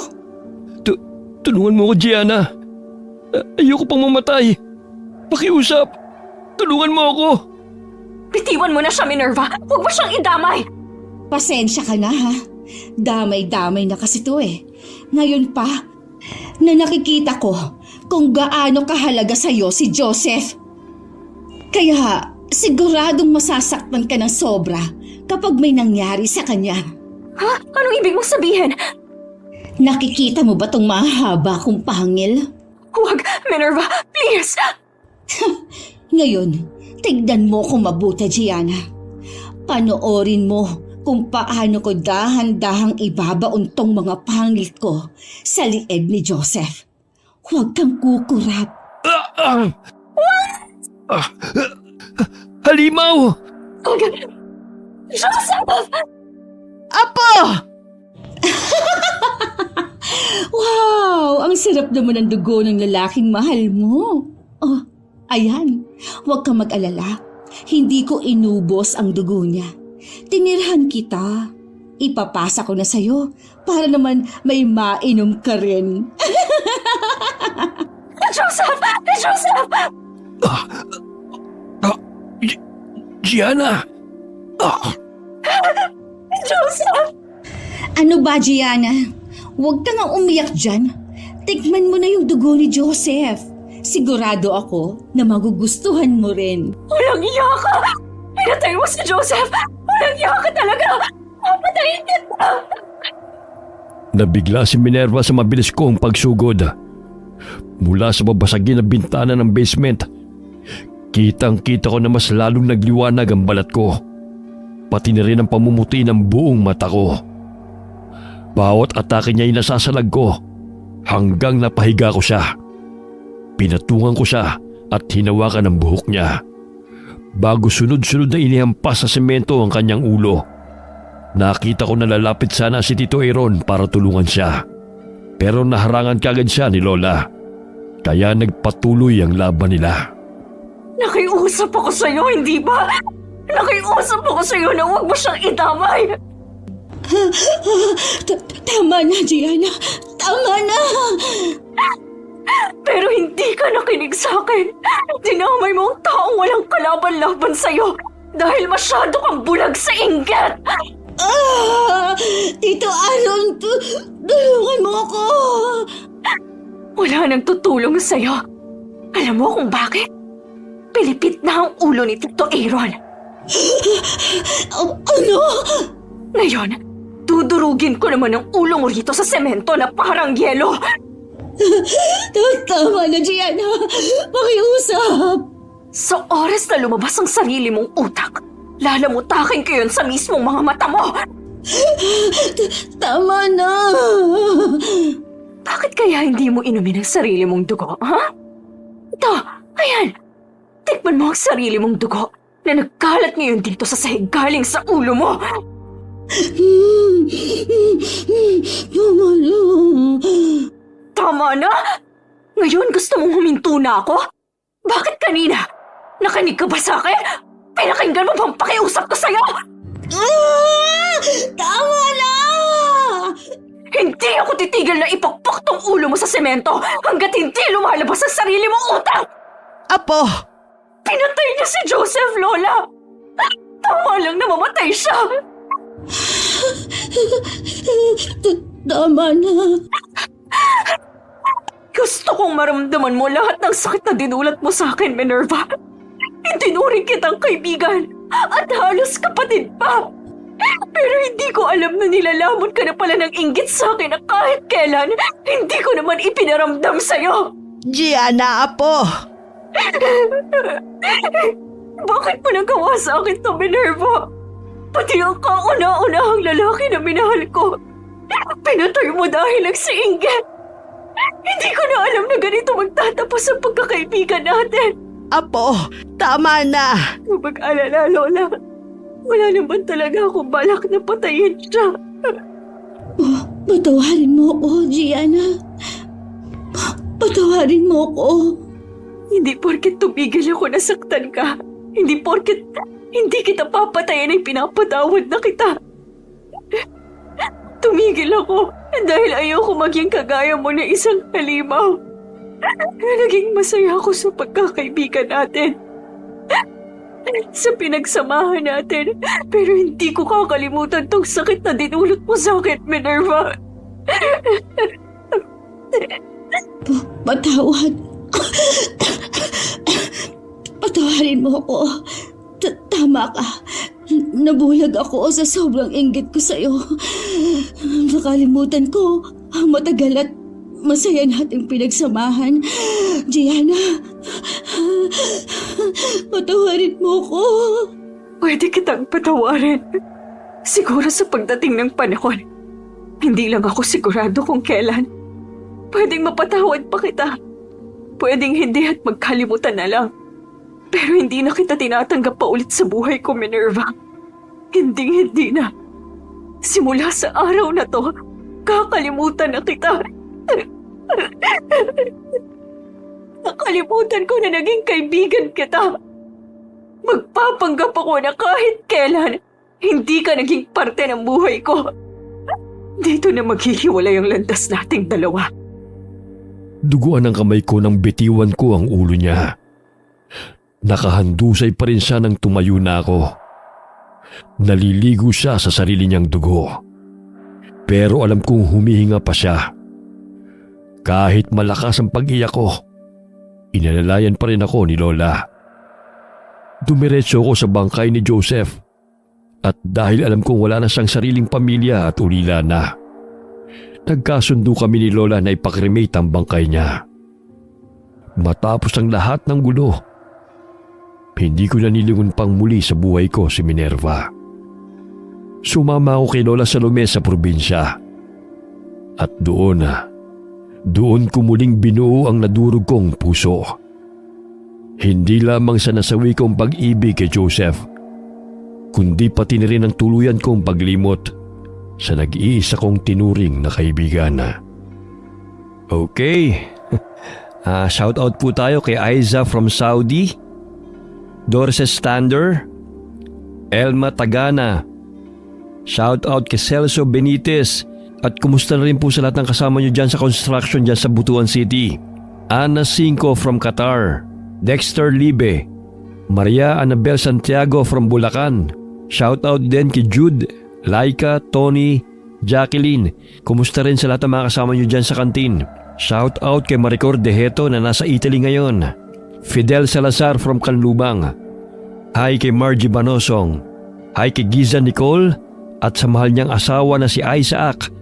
Tulungan mo ako, Gianna. Ayoko pang mamatay. Pakiusap. Tulungan mo ako. Bitiwan mo na siya, Minerva. Huwag mo siyang idamay. Pasensya ka na, ha? Damay-damay na kasi to eh. Ngayon pa, na nakikita ko kung gaano kahalaga sa'yo si Joseph. Kaya siguradong masasaktan ka ng sobra kapag may nangyari sa kanya. Ha? Anong ibig mong sabihin? Nakikita mo ba tong mahaba kong pangil? Huwag, Minerva, please! Ngayon, tignan mo kung mabuti, Gianna. Panoorin mo kung paano ko dahan-dahang ibabaon tong mga pangit ko sa lieg ni Joseph. Huwag kang kukurap. Halimaw! Joseph! Apo! Wow! Ang sarap naman ng dugo ng lalaking mahal mo. Oh, ayan. Huwag kang mag-alala. Hindi ko inubos ang dugo niya. Tinirhan kita. Ipapasa ko na sa'yo para naman may mainom ka rin. Joseph! Joseph! Gianna! Joseph! Ano ba, Gianna? Huwag ka nga umiyak dyan. Tikman mo na yung dugo ni Joseph. Sigurado ako na magugustuhan mo rin. Walang iya ka! Pinatay mo si Joseph! Walang iya ka talaga! Papatayin kita! Nabigla si Minerva sa mabilis kong pagsugod. Mula sa babasagin na bintana ng basement, kitang-kita ko na mas lalong nagliwanag ang balat ko. Pati na rin ang pamumuti ng buong mata ko. Bawat atake niya ay nasasalag ko hanggang napahiga ko siya. Pinatungan ko siya at hinawakan ang buhok niya. Bago sunod-sunod na inihampas sa semento ang kanyang ulo. Nakita ko na lalapit sana si Tito Aaron para tulungan siya. Pero naharangan kagad siya ni Lola. Kaya nagpatuloy ang laban nila. Nakiusap ako sa'yo, hindi ba? Nakiusap ako sa'yo na huwag mo siyang idamay! Tama na, Gianna. Tama na. Pero hindi ka nakinig sa akin. Dinamay mo ang taong walang kalaban-laban sa'yo dahil masyado kang bulag sa inggit! Tito Aaron, tulungan mo ako. Wala nang tutulong sa'yo. Alam mo kung bakit? Pilipit na ang ulo ni Tito Aaron. Ano? Ngayon, dudurugin ko naman ang ulo mo rito sa semento na parang yelo. Tama na, Gianna. Pakiusap. Sa oras na lumabas ang sarili mong utak, lalamutakin ko yun sa mismong mga mata mo. Tama na. Bakit kaya hindi mo inumin ang sarili mong dugo, ha? Ito, ayan. Tikman mo ang sarili mong dugo na nagkalat ngayon dito sa sahig galing sa ulo mo. Tama na. Tama na? Ngayon gusto mong huminto na ako? Bakit kanina? Nakinig ka ba sa akin? Pinakinggan mo bang pakiusap ko sa'yo? Tama na! Hindi ako titigil na ipakpak tong ulo mo sa semento hanggat hindi lumalabas ang sarili mong utak! Apo! Pinatay niya si Joseph, Lola! Tama lang na mamatay siya! Tama na. Gusto kong maramdaman mo lahat ng sakit na dinulat mo sa akin, Minerva. Itinuring kitang kaibigan at halos kapatid pa. Pero hindi ko alam na nilalamon ka na pala ng inggit sa akin na kahit kailan, hindi ko naman ipinaramdam sa'yo. Gianna, Apo! Bakit mo nagawa sa akin to, Minerva? Pati ang kauna-unahang lalaki na minahal ko. Pinatay mo dahil lang sa inggit. Hindi ko na alam na ganito magtatapos ang pagkakaibigan natin. Apo, tama na! Huwag mag-alala, Lola. Wala naman talaga akong balak na patayin siya. Patawarin mo ako, Gianna. Patawarin mo ako. Hindi porket tumigil ako nasaktan ka. Hindi porket hindi kita papatayin ay pinapatawad na kita. Tumigil ako dahil ayoko maging kagaya mo na isang halimaw. Naging masaya ako sa pagkakaibigan natin. Sa pinagsamahan natin. Pero hindi ko kakalimutan tong sakit na dinulot mo sa akin, Minerva. Patawad. Patawarin mo ako. Tama ka. Nabulag ako sa sobrang inggit ko sa'yo. Nakalimutan ko ang matagal at masaya nating pinagsamahan. Gianna, patawarin mo ko. Pwede kitang patawarin. Siguro sa pagdating ng panahon, hindi lang ako sigurado kung kailan. Pwedeng mapatawad pa kita. Pwedeng hindi at magkalimutan na lang. Pero hindi na kita tinatanggap pa ulit sa buhay ko, Minerva. Hindi na. Simula sa araw na to, kakalimutan na kita. Nakalimutan ko na naging kaibigan kita. Magpapanggap ako na kahit kailan, hindi ka naging parte ng buhay ko. Dito na maghihiwalay ang landas nating dalawa. Duguan ang kamay ko nang bitiwan ko ang ulo niya. Nakahandusay pa rin siya nang tumayo na ako. Naliligo siya sa sarili niyang dugo. Pero alam kong humihinga pa siya. Kahit malakas ang pag-iyak ko, inalalayan pa rin ako ni Lola. Dumiretso ako sa bangkay ni Joseph at dahil alam kong wala na siyang sariling pamilya at ulila na, nagkasundo kami ni Lola na ipakremate ang bangkay niya. Matapos ang lahat ng gulo, hindi ko na nilingon pang muli sa buhay ko si Minerva. Sumama ako kay Lola Salome sa probinsya at doon ko muling binuo ang nadurog kong puso. Hindi lamang sa nasawi kong pag-ibig kay Joseph, kundi pati na rin ang tuluyan kong paglimot sa nag-iisa kong tinuring na kaibigan. Okay. Shout out po tayo kay Aiza from Saudi, Doris Stander, Elma Tagana. Shout out kay Celso Benitez. At kumusta na rin po sa lahat ng kasama nyo dyan sa construction dyan sa Butuan City. Ana Cinco from Qatar, Dexter Libe, Maria Anabel Santiago from Bulacan. Shout out din kay Jude, Laika, Tony, Jacqueline. Kumusta rin sa lahat ng mga kasama nyo dyan sa kantin. Shout out kay Maricor Deheto na nasa Italy ngayon. Fidel Salazar from Canlubang. Hi kay Margie Banosong. Hi kay Giza Nicole at sa mahal niyang asawa na si Isaac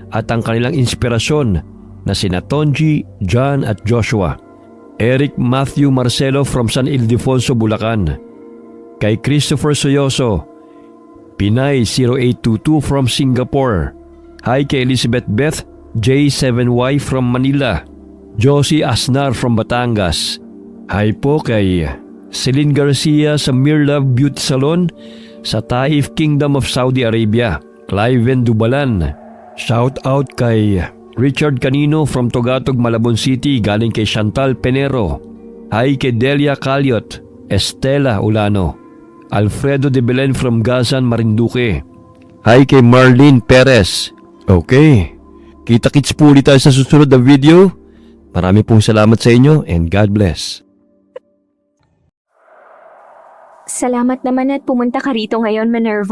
at ang kanilang inspirasyon na sina Tonji, John at Joshua. Eric Matthew Marcelo from San Ildefonso, Bulacan. Kay Christopher Soyoso, Pinay 0822 from Singapore. Hi kay Elizabeth Beth J7Y from Manila. Josie Asnar from Batangas. Hi po kay Celine Garcia sa Mirlove Beauty Salon sa Taif Kingdom of Saudi Arabia. Cliven Dubalan. Shout out kay Richard Canino from Togatog, Malabon City galing kay Chantal Penero. Hi kay Delia Caliot, Estela Ulano, Alfredo de Belen from Gazan, Marinduque. Hi kay Marlene Perez. Okay, kita-kits po ulit tayo sa susunod na video. Marami pong salamat sa inyo and God bless. Salamat naman at pumunta ka rito ngayon, Minerva.